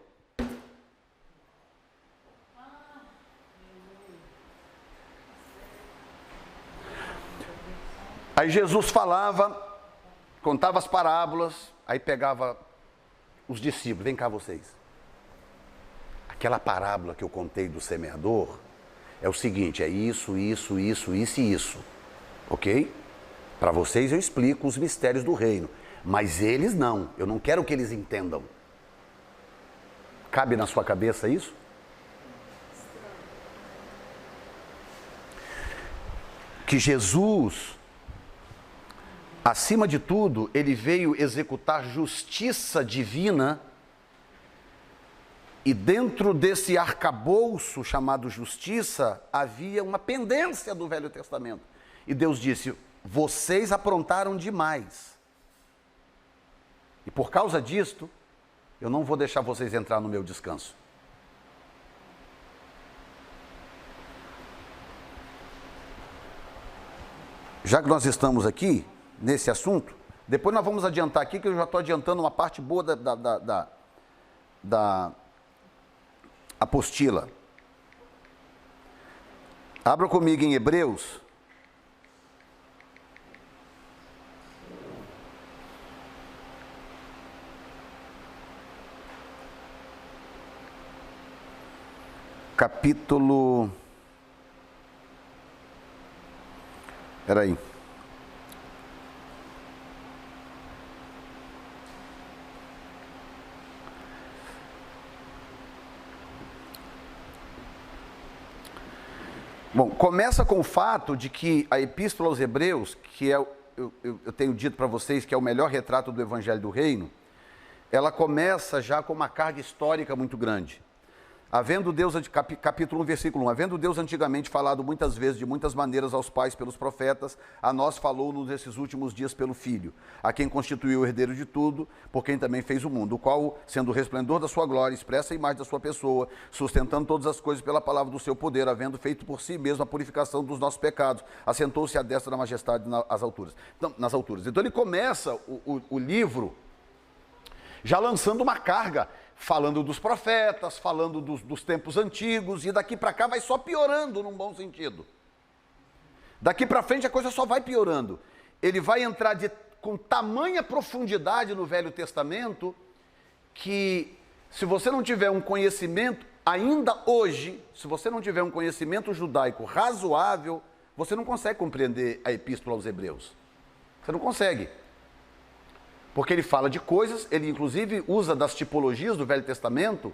Aí Jesus falava, contava as parábolas, aí pegava os discípulos, vem cá vocês. Aquela parábola que eu contei do semeador é o seguinte, é isso, isso, isso, isso e isso, ok? Para vocês eu explico os mistérios do reino, mas eles não, eu não quero que eles entendam. Cabe na sua cabeça isso? Que Jesus, acima de tudo, ele veio executar justiça divina. E dentro desse arcabouço chamado justiça, havia uma pendência do Velho Testamento. E Deus disse, vocês aprontaram demais. E por causa disto, eu não vou deixar vocês entrar no meu descanso. Já que nós estamos aqui, nesse assunto, depois nós vamos adiantar aqui, que eu já estou adiantando uma parte boa da apostila. Abra comigo em Hebreus. Capítulo... Espera aí. Bom, começa com o fato de que a Epístola aos Hebreus, que é, eu tenho dito para vocês que é o melhor retrato do Evangelho do Reino, ela começa já com uma carga histórica muito grande. Havendo Deus, capítulo 1, versículo 1, havendo Deus antigamente falado muitas vezes, de muitas maneiras aos pais pelos profetas, a nós falou-nos nesses últimos dias pelo Filho, a quem constituiu o herdeiro de tudo, por quem também fez o mundo, o qual, sendo o resplendor da sua glória, expressa a imagem da sua pessoa, sustentando todas as coisas pela palavra do seu poder, havendo feito por si mesmo a purificação dos nossos pecados, assentou-se à destra da majestade nas alturas. Então ele começa o livro já lançando uma carga, falando dos profetas, falando dos tempos antigos, e daqui para cá vai só piorando num bom sentido. Daqui para frente a coisa só vai piorando. Ele vai entrar com tamanha profundidade no Velho Testamento, que se você não tiver um conhecimento, ainda hoje, se você não tiver um conhecimento judaico razoável, você não consegue compreender a Epístola aos Hebreus. Você não consegue. Porque ele fala de coisas, ele inclusive usa das tipologias do Velho Testamento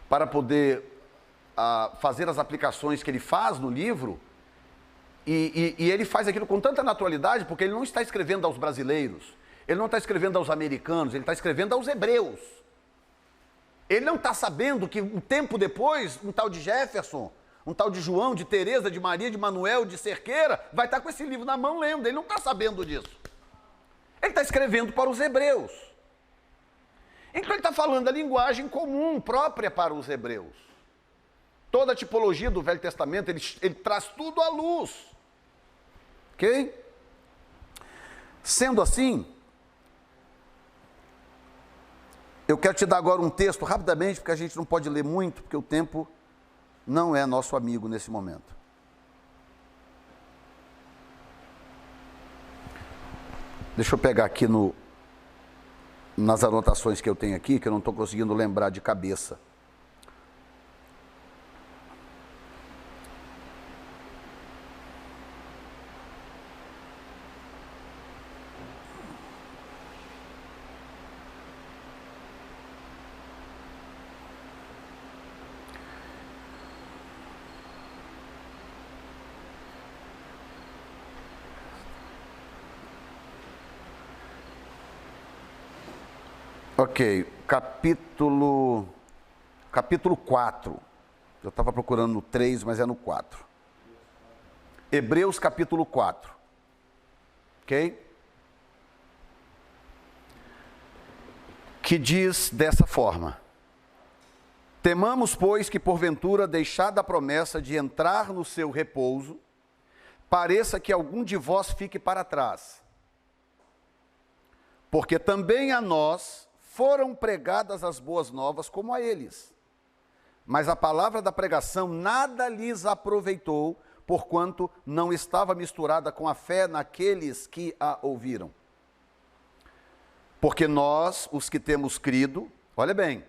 para poder fazer as aplicações que ele faz no livro, e ele faz aquilo com tanta naturalidade, porque ele não está escrevendo aos brasileiros, ele não está escrevendo aos americanos, ele está escrevendo aos hebreus. Ele não está sabendo que um tempo depois, um tal de Jefferson, um tal de João, de Teresa, de Maria, de Manuel, de Cerqueira, vai estar com esse livro na mão lendo, ele não está sabendo disso. Ele está escrevendo para os hebreus. Então ele está falando a linguagem comum, própria para os hebreus. Toda a tipologia do Velho Testamento, ele traz tudo à luz. Ok? Sendo assim, eu quero te dar agora um texto rapidamente, porque a gente não pode ler muito, porque o tempo não é nosso amigo nesse momento. Deixa eu pegar aqui nas anotações que eu tenho aqui, que eu não estou conseguindo lembrar de cabeça. Ok, capítulo 4. Eu estava procurando no 3, mas é no 4. Hebreus capítulo 4. Ok? Que diz dessa forma: temamos, pois, que porventura, deixada a promessa de entrar no seu repouso, pareça que algum de vós fique para trás. Porque também a nós foram pregadas as boas novas como a eles. Mas a palavra da pregação nada lhes aproveitou, porquanto não estava misturada com a fé naqueles que a ouviram. Porque nós, os que temos crido, olha bem,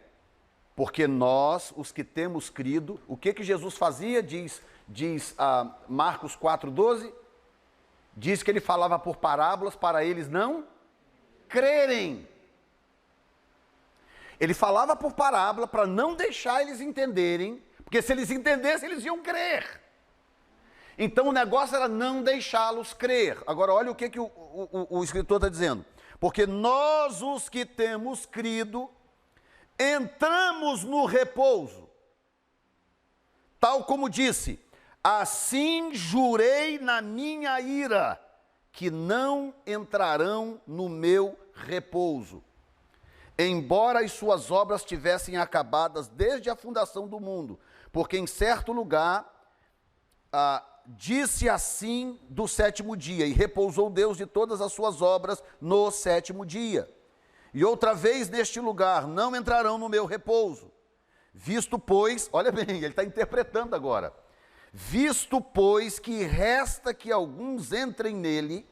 porque nós, os que temos crido, o que Jesus fazia, diz Marcos 4,12, diz que ele falava por parábolas para eles não crerem. Ele falava por parábola para não deixar eles entenderem, porque se eles entendessem, eles iam crer. Então o negócio era não deixá-los crer. Agora olha o que o escritor está dizendo. Porque nós, os que temos crido, entramos no repouso. Tal como disse, assim jurei na minha ira, que não entrarão no meu repouso. Embora as suas obras tivessem acabadas desde a fundação do mundo, porque em certo lugar disse assim do sétimo dia, e repousou Deus de todas as suas obras no sétimo dia. E outra vez neste lugar, não entrarão no meu repouso. Visto, pois, olha bem, ele está interpretando agora. Visto, pois, que resta que alguns entrem nele,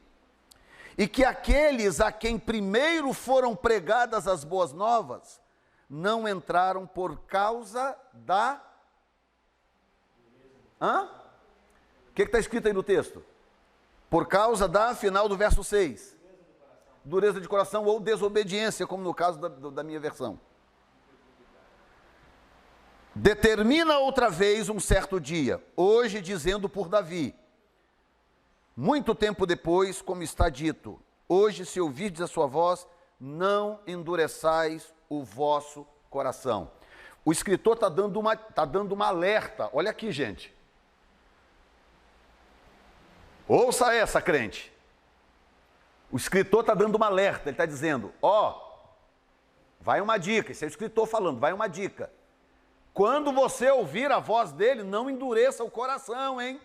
e que aqueles a quem primeiro foram pregadas as boas novas, não entraram por causa da... O que está escrito aí no texto? Por causa da, final do verso 6. Dureza de coração ou desobediência, como no caso da minha versão. Determina outra vez um certo dia, hoje dizendo por Davi, muito tempo depois, como está dito, hoje se ouvirdes a sua voz, não endureçais o vosso coração. O escritor está dando uma alerta. Olha aqui, gente. Ouça essa, crente. O escritor está dando uma alerta. Ele está dizendo, vai uma dica. Esse é o escritor falando, vai uma dica. Quando você ouvir a voz dele, não endureça o coração, hein?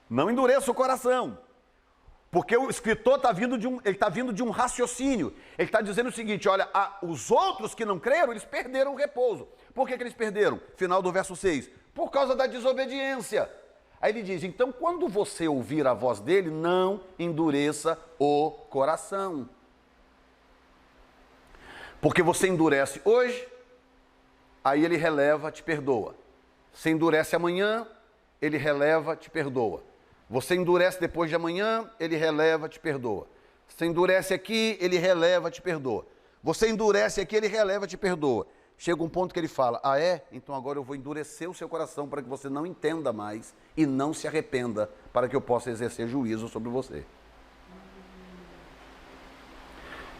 Não endureça o coração. Porque o escritor está vindo de um raciocínio. Ele está dizendo o seguinte, olha, os outros que não creram, eles perderam o repouso. Por que eles perderam? Final do verso 6. Por causa da desobediência. Aí ele diz, então quando você ouvir a voz dele, não endureça o coração. Porque você endurece hoje, aí ele releva, te perdoa. Você endurece amanhã, ele releva, te perdoa. Você endurece depois de amanhã, ele releva, te perdoa. Você endurece aqui, ele releva, te perdoa. Você endurece aqui, ele releva, te perdoa. Chega um ponto que ele fala, então agora eu vou endurecer o seu coração para que você não entenda mais e não se arrependa, para que eu possa exercer juízo sobre você.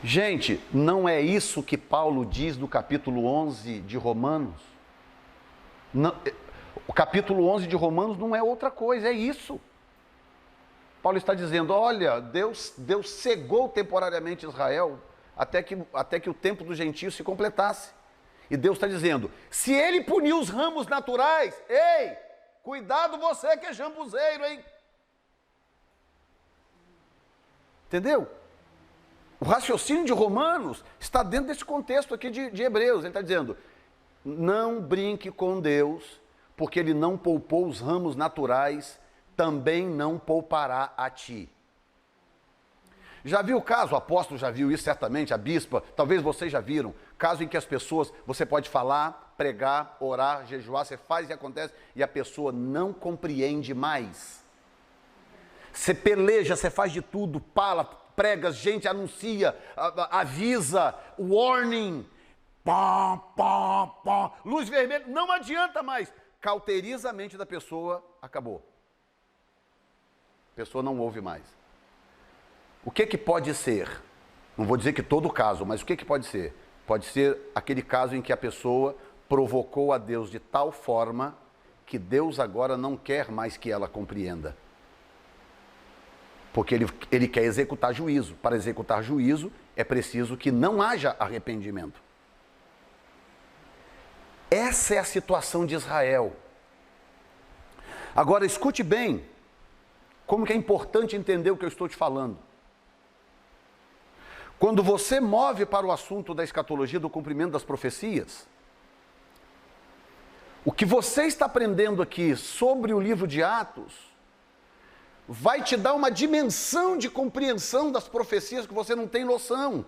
Gente, não é isso que Paulo diz no capítulo 11 de Romanos? Não, o capítulo 11 de Romanos não é outra coisa, é isso. Paulo está dizendo, olha, Deus cegou temporariamente Israel até que o tempo dos gentios se completasse. E Deus está dizendo, se ele punir os ramos naturais, ei, cuidado você que é jambuzeiro, hein? Entendeu? O raciocínio de Romanos está dentro desse contexto aqui de Hebreus. Ele está dizendo, não brinque com Deus, porque ele não poupou os ramos naturais, também não poupará a ti. Já viu o caso, o apóstolo já viu isso certamente, a bispa, talvez vocês já viram, caso em que as pessoas, você pode falar, pregar, orar, jejuar, você faz e acontece, e a pessoa não compreende mais. Você peleja, você faz de tudo, fala, prega, gente, anuncia, avisa, warning, luz vermelha, não adianta mais. Cauteriza a mente da pessoa, acabou. A pessoa não ouve mais. O que pode ser? Não vou dizer que todo caso, mas o que pode ser? Pode ser aquele caso em que a pessoa provocou a Deus de tal forma que Deus agora não quer mais que ela compreenda. Porque ele quer executar juízo. Para executar juízo, é preciso que não haja arrependimento. Essa é a situação de Israel. Agora, escute bem, como que é importante entender o que eu estou te falando. Quando você move para o assunto da escatologia, do cumprimento das profecias, o que você está aprendendo aqui sobre o livro de Atos vai te dar uma dimensão de compreensão das profecias que você não tem noção.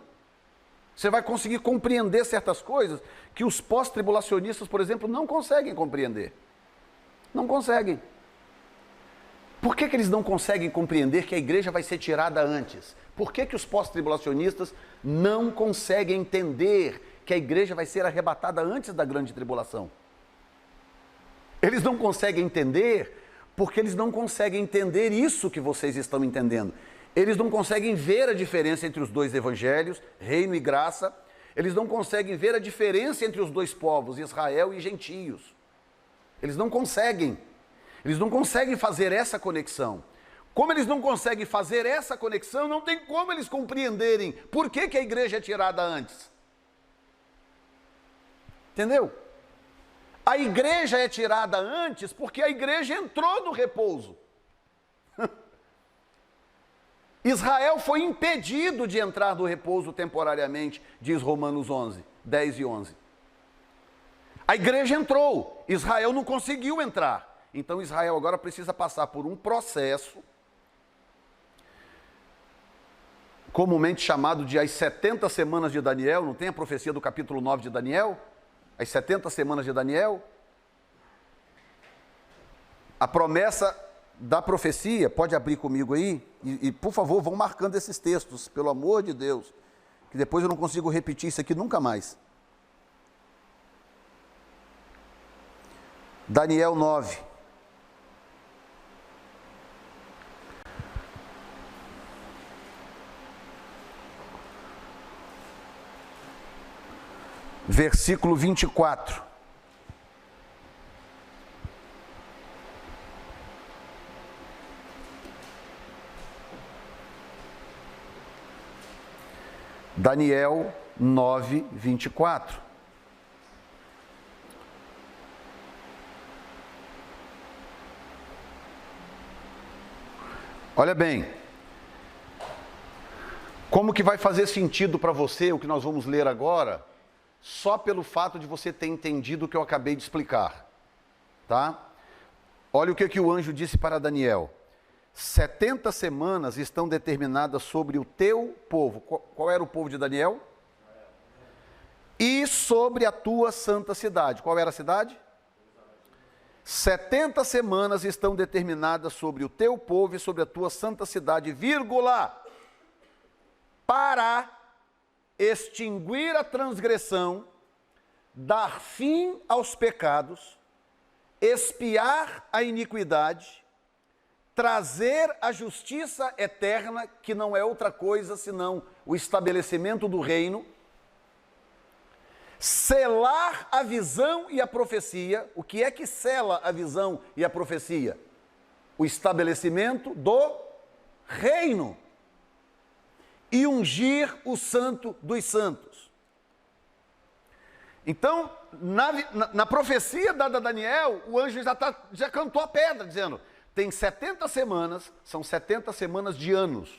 Você vai conseguir compreender certas coisas que os pós-tribulacionistas, por exemplo, não conseguem compreender. Não conseguem. Por que eles não conseguem compreender que a igreja vai ser tirada antes? Por que os pós-tribulacionistas não conseguem entender que a igreja vai ser arrebatada antes da grande tribulação? Eles não conseguem entender porque eles não conseguem entender isso que vocês estão entendendo. Eles não conseguem ver a diferença entre os dois evangelhos, reino e graça. Eles não conseguem ver a diferença entre os dois povos, Israel e gentios. Eles não conseguem. Eles não conseguem fazer essa conexão. Como eles não conseguem fazer essa conexão, não tem como eles compreenderem por que a igreja é tirada antes. Entendeu? A igreja é tirada antes porque a igreja entrou no repouso. Israel foi impedido de entrar no repouso temporariamente, diz Romanos 11, 10 e 11. A igreja entrou, Israel não conseguiu entrar. Então Israel agora precisa passar por um processo, comumente chamado de as 70 semanas de Daniel. Não tem a profecia do capítulo 9 de Daniel? As 70 semanas de Daniel? A promessa da profecia, pode abrir comigo aí, e por favor, vão marcando esses textos, pelo amor de Deus, que depois eu não consigo repetir isso aqui nunca mais. Daniel 9. versículo 24. Daniel 9, 24. Olha bem, como que vai fazer sentido para você o que nós vamos ler agora, só pelo fato de você ter entendido o que eu acabei de explicar, tá? Olha o que o anjo disse para Daniel. 70 semanas estão determinadas sobre o teu povo. Qual era o povo de Daniel? E sobre a tua santa cidade. Qual era a cidade? 70 semanas estão determinadas sobre o teu povo e sobre a tua santa cidade, vírgula, para extinguir a transgressão, dar fim aos pecados, expiar a iniquidade, trazer a justiça eterna, que não é outra coisa senão o estabelecimento do reino, selar a visão e a profecia. O que é que sela a visão e a profecia? O estabelecimento do reino. E ungir o santo dos santos. Então, na profecia dada a Daniel, o anjo já cantou a pedra, dizendo, tem 70 semanas, são 70 semanas de anos,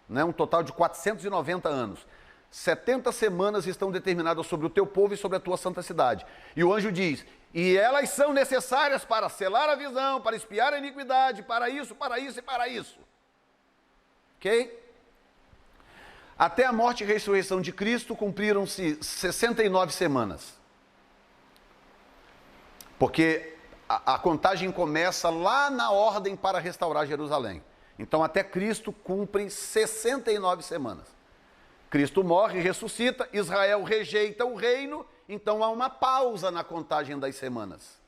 né? Um total de 490 anos. 70 semanas estão determinadas sobre o teu povo e sobre a tua santa cidade. E o anjo diz, e elas são necessárias para selar a visão, para expiar a iniquidade, para isso e para isso. Ok? Até a morte e ressurreição de Cristo cumpriram-se 69 semanas. Porque a contagem começa lá na ordem para restaurar Jerusalém. Então até Cristo cumpre 69 semanas. Cristo morre, ressuscita, Israel rejeita o reino, então há uma pausa na contagem das semanas.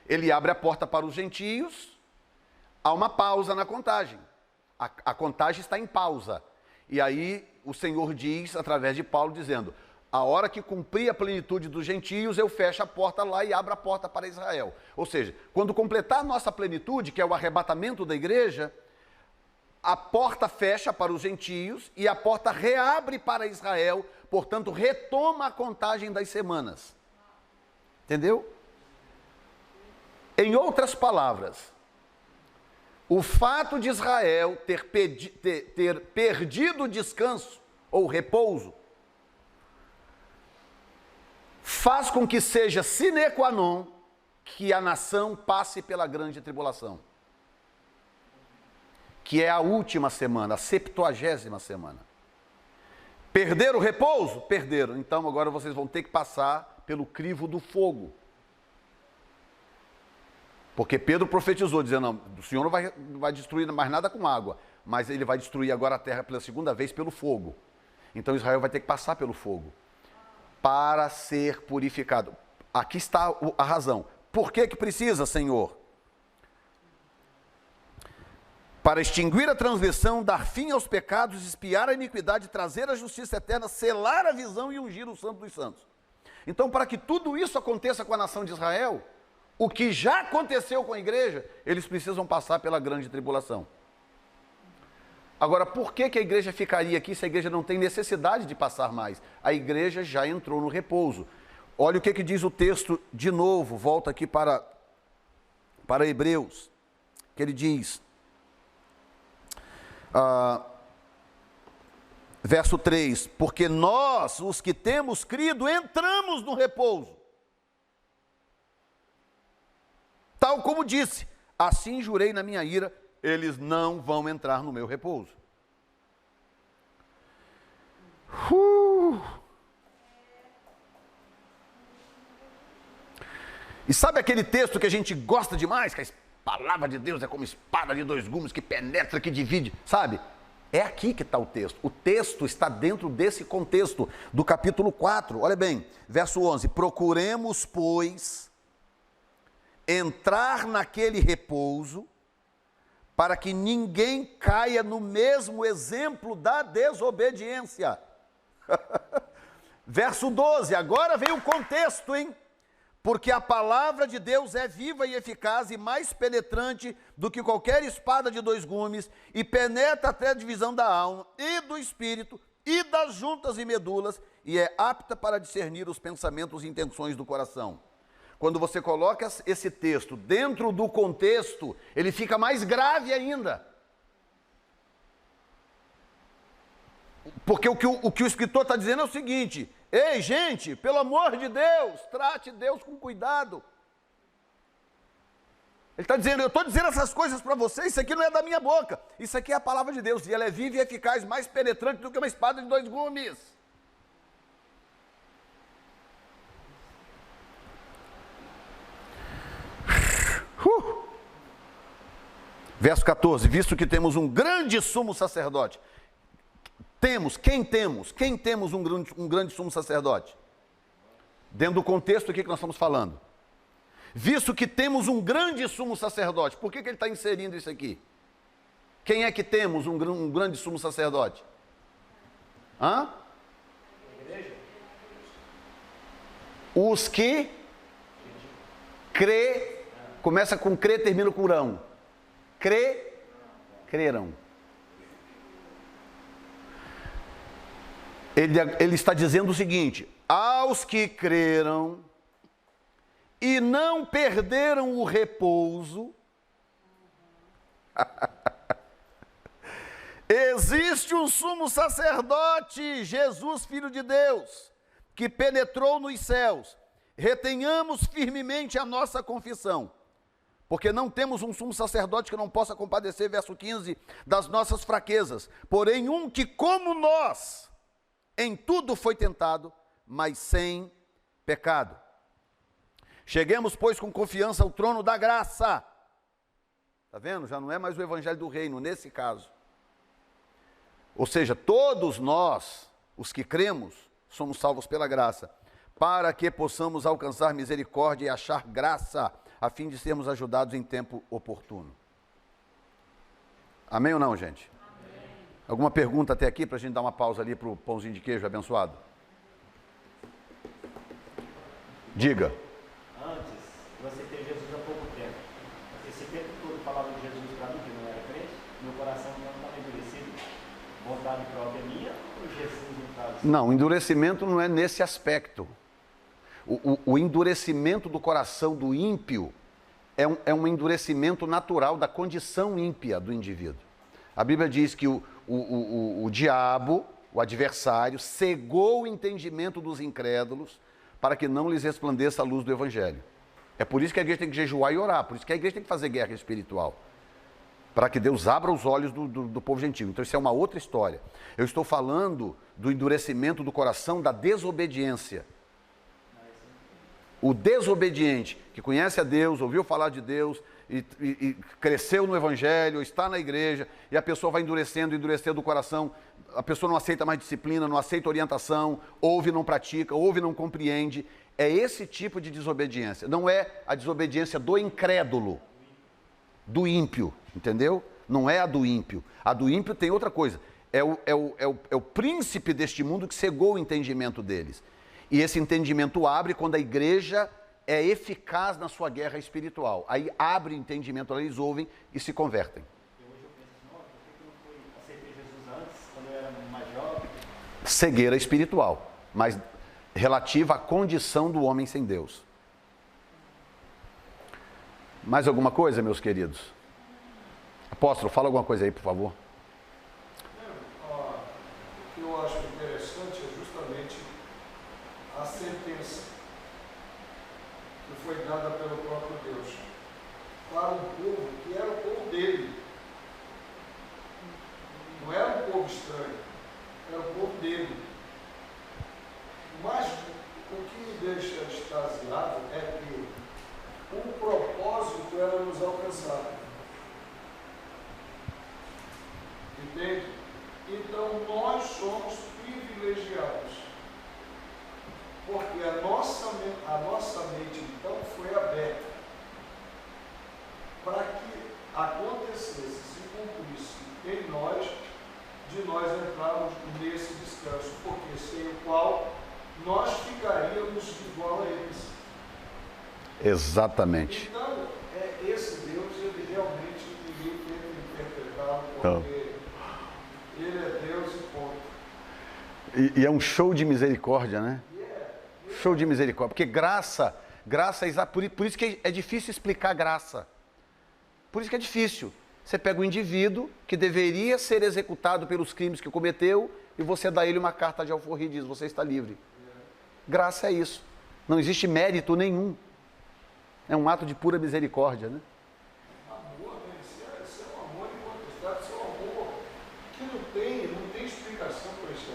Ele abre a porta para os gentios, há uma pausa na contagem. A contagem está em pausa. E aí o Senhor diz, através de Paulo, dizendo, a hora que cumprir a plenitude dos gentios, eu fecho a porta lá e abro a porta para Israel. Ou seja, quando completar a nossa plenitude, que é o arrebatamento da igreja, a porta fecha para os gentios e a porta reabre para Israel, portanto, retoma a contagem das semanas. Entendeu? Em outras palavras, o fato de Israel ter perdido o descanso ou repouso faz com que seja sine qua non que a nação passe pela grande tribulação, que é a última semana, a 70ª semana. Perderam o repouso? Perderam. Então agora vocês vão ter que passar pelo crivo do fogo. Porque Pedro profetizou, dizendo, não, o Senhor não vai destruir mais nada com água, mas ele vai destruir agora a terra pela segunda vez pelo fogo. Então Israel vai ter que passar pelo fogo para ser purificado. Aqui está a razão. Por que precisa, Senhor? Para extinguir a transgressão, dar fim aos pecados, expiar a iniquidade, trazer a justiça eterna, selar a visão e ungir o santo dos santos. Então, para que tudo isso aconteça com a nação de Israel, o que já aconteceu com a igreja, eles precisam passar pela grande tribulação. Agora, por que a igreja ficaria aqui se a igreja não tem necessidade de passar mais? A igreja já entrou no repouso. Olha o que diz o texto de novo, volta aqui para Hebreus, que ele diz, verso 3, porque nós, os que temos crido, entramos no repouso. Tal como disse, assim jurei na minha ira, eles não vão entrar no meu repouso. E sabe aquele texto que a gente gosta demais, que a palavra de Deus é como espada de dois gumes, que penetra, que divide, sabe? É aqui que está o texto. O texto está dentro desse contexto, do capítulo 4. Olha bem, verso 11. Procuremos, pois, entrar naquele repouso, para que ninguém caia no mesmo exemplo da desobediência. Verso 12, agora vem o contexto, hein? Porque a palavra de Deus é viva e eficaz e mais penetrante do que qualquer espada de 2 gumes e penetra até a divisão da alma e do espírito e das juntas e medulas e é apta para discernir os pensamentos e intenções do coração. Quando você coloca esse texto dentro do contexto, ele fica mais grave ainda. Porque o que o escritor está dizendo é o seguinte: ei, gente, pelo amor de Deus, trate Deus com cuidado. Ele está dizendo, eu estou dizendo essas coisas para vocês, isso aqui não é da minha boca, isso aqui é a palavra de Deus, e ela é viva e eficaz, mais penetrante do que uma espada de 2 gumes. Verso 14, visto que temos um grande sumo sacerdote. Quem temos um grande sumo sacerdote? Dentro do contexto aqui que nós estamos falando. Visto que temos um grande sumo sacerdote, por que ele está inserindo isso aqui? Quem é que temos um grande sumo sacerdote? Hã? Os que começa com crê, termina com rão. Crerão. Ele está dizendo o seguinte: aos que creram e não perderam o repouso, existe um sumo sacerdote, Jesus, Filho de Deus, que penetrou nos céus. Retenhamos firmemente a nossa confissão, porque não temos um sumo sacerdote que não possa compadecer, verso 15, das nossas fraquezas, porém um que, como nós, em tudo foi tentado, mas sem pecado. Cheguemos, pois, com confiança ao trono da graça. Está vendo? Já não é mais o evangelho do reino, nesse caso. Ou seja, todos nós, os que cremos, somos salvos pela graça, para que possamos alcançar misericórdia e achar graça, a fim de sermos ajudados em tempo oportuno. Amém ou não, gente? Alguma pergunta até aqui, para a gente dar uma pausa ali para o pãozinho de queijo abençoado? Diga. Antes, você tem Jesus há pouco tempo. Esse tempo todo falava de Jesus para mim, que não era crente, meu coração não estava endurecido. Vontade própria minha ou Jesus não estava? Não, o endurecimento não é nesse aspecto. O endurecimento do coração do ímpio é um endurecimento natural da condição ímpia do indivíduo. A Bíblia diz que o diabo, o adversário, cegou o entendimento dos incrédulos para que não lhes resplandeça a luz do Evangelho. É por isso que a igreja tem que jejuar e orar, por isso que a igreja tem que fazer guerra espiritual, para que Deus abra os olhos do povo gentil. Então isso é uma outra história. Eu estou falando do endurecimento do coração da desobediência. O desobediente, que conhece a Deus, ouviu falar de Deus, e cresceu no Evangelho, está na igreja, e a pessoa vai endurecendo o coração, a pessoa não aceita mais disciplina, não aceita orientação, ouve e não pratica, ouve e não compreende. É esse tipo de desobediência, não é a desobediência do incrédulo, do ímpio, entendeu? Não é a do ímpio. A do ímpio tem outra coisa, é o príncipe deste mundo que cegou o entendimento deles. E esse entendimento abre quando a igreja é eficaz na sua guerra espiritual. Aí abre o entendimento, eles ouvem e se convertem. E hoje eu penso assim, por que eu não aceitei Jesus antes, quando eu era mais jovem? Cegueira espiritual, mas relativa à condição do homem sem Deus. Mais alguma coisa, meus queridos? Apóstolo, fala alguma coisa aí, por favor. O que eu acho interessante é justamente a sentença que foi dada pelo próprio Deus para um povo que era o povo dele. Não era um povo estranho, era o povo dele. Mas o que me deixa extasiado é que o propósito era nos alcançar. Entende? Então nós somos privilegiados. Porque a nossa mente então foi aberta para que acontecesse, se cumprisse em nós, de nós entrarmos nesse descanso, porque sem o qual nós ficaríamos igual a eles. Exatamente. Então, esse Deus, ele realmente ninguém tenta interpretá-lo, porque ele é Deus e ponto. E é um show de misericórdia, né? Show de misericórdia. Porque graça é por isso que é difícil explicar graça. Por isso que é difícil. Você pega um indivíduo que deveria ser executado pelos crimes que cometeu e você dá a ele uma carta de alforria e diz, você está livre. Graça é isso. Não existe mérito nenhum. É um ato de pura misericórdia, né? Amor, né? Isso é um amor incontestável, isso é um amor que não tem explicação para isso.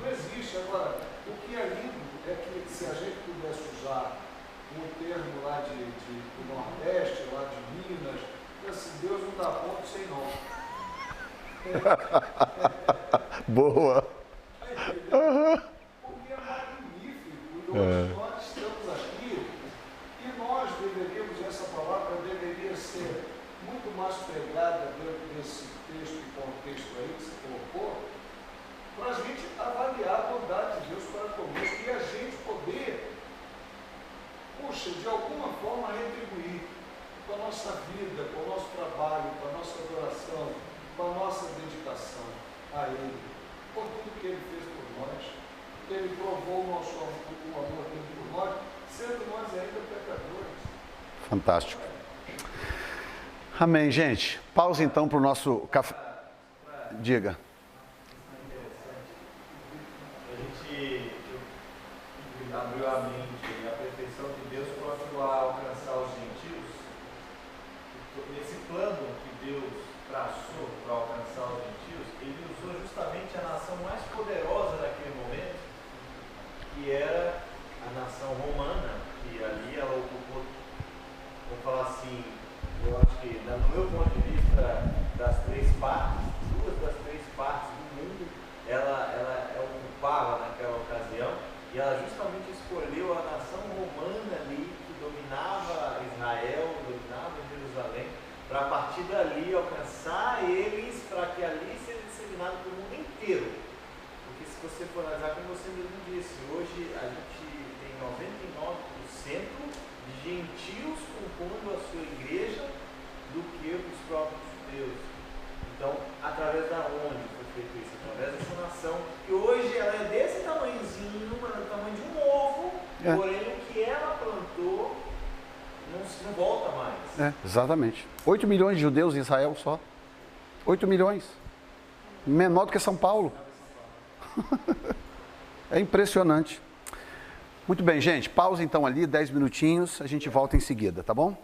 Não existe. Agora, o que é lindo é que se a gente pudesse usar um termo lá do Nordeste, lá de Minas, assim, Deus não dá ponto sem nó. Boa. Porque é magnífico. E hoje nós estamos aqui e nós deveríamos, essa palavra deveria ser muito mais pregada dentro desse texto e contexto aí que você colocou, para a gente avaliar a bondade de Deus para conosco e a gente poder, puxa, de alguma forma retribuir com a nossa vida, com o nosso trabalho, com a nossa adoração, com a nossa dedicação a Ele, por tudo que Ele fez por nós, que Ele provou o amor dele por nós, sendo nós ainda pecadores. Fantástico. Amém, gente. Pausa então para o nosso café. Diga. A gente abriu a mente, a perfeição de Deus pode alcançar os gentios. Nesse plano que Deus traçou para alcançar os gentios, ele usou justamente a nação mais poderosa daquele momento, que era a nação romana, que ali ela ocupou, vou falar assim, eu acho que no meu ponto de vista, das três partes, duas das três partes do mundo, ela ocupava naquela ocasião, e ela justamente escolheu a nação romana ali, que dominava Israel, dominava Jerusalém, para a partir dali alcançar eles, para que ali seja disseminado para o mundo inteiro. Porque se você for analisar, como você mesmo disse, hoje a gente tem 99% de gentios compondo a sua igreja do que os próprios judeus. Então, através da onde foi feito isso? Através dessa nação, que hoje ela é desse tamanhozinho, do tamanho de um ovo, porém o que ela plantou não volta mais. Exatamente. 8 milhões de judeus em Israel só. 8 milhões. Menor do que São Paulo. É impressionante. Muito bem, gente. Pausa então ali, 10 minutinhos. A gente volta em seguida, tá bom?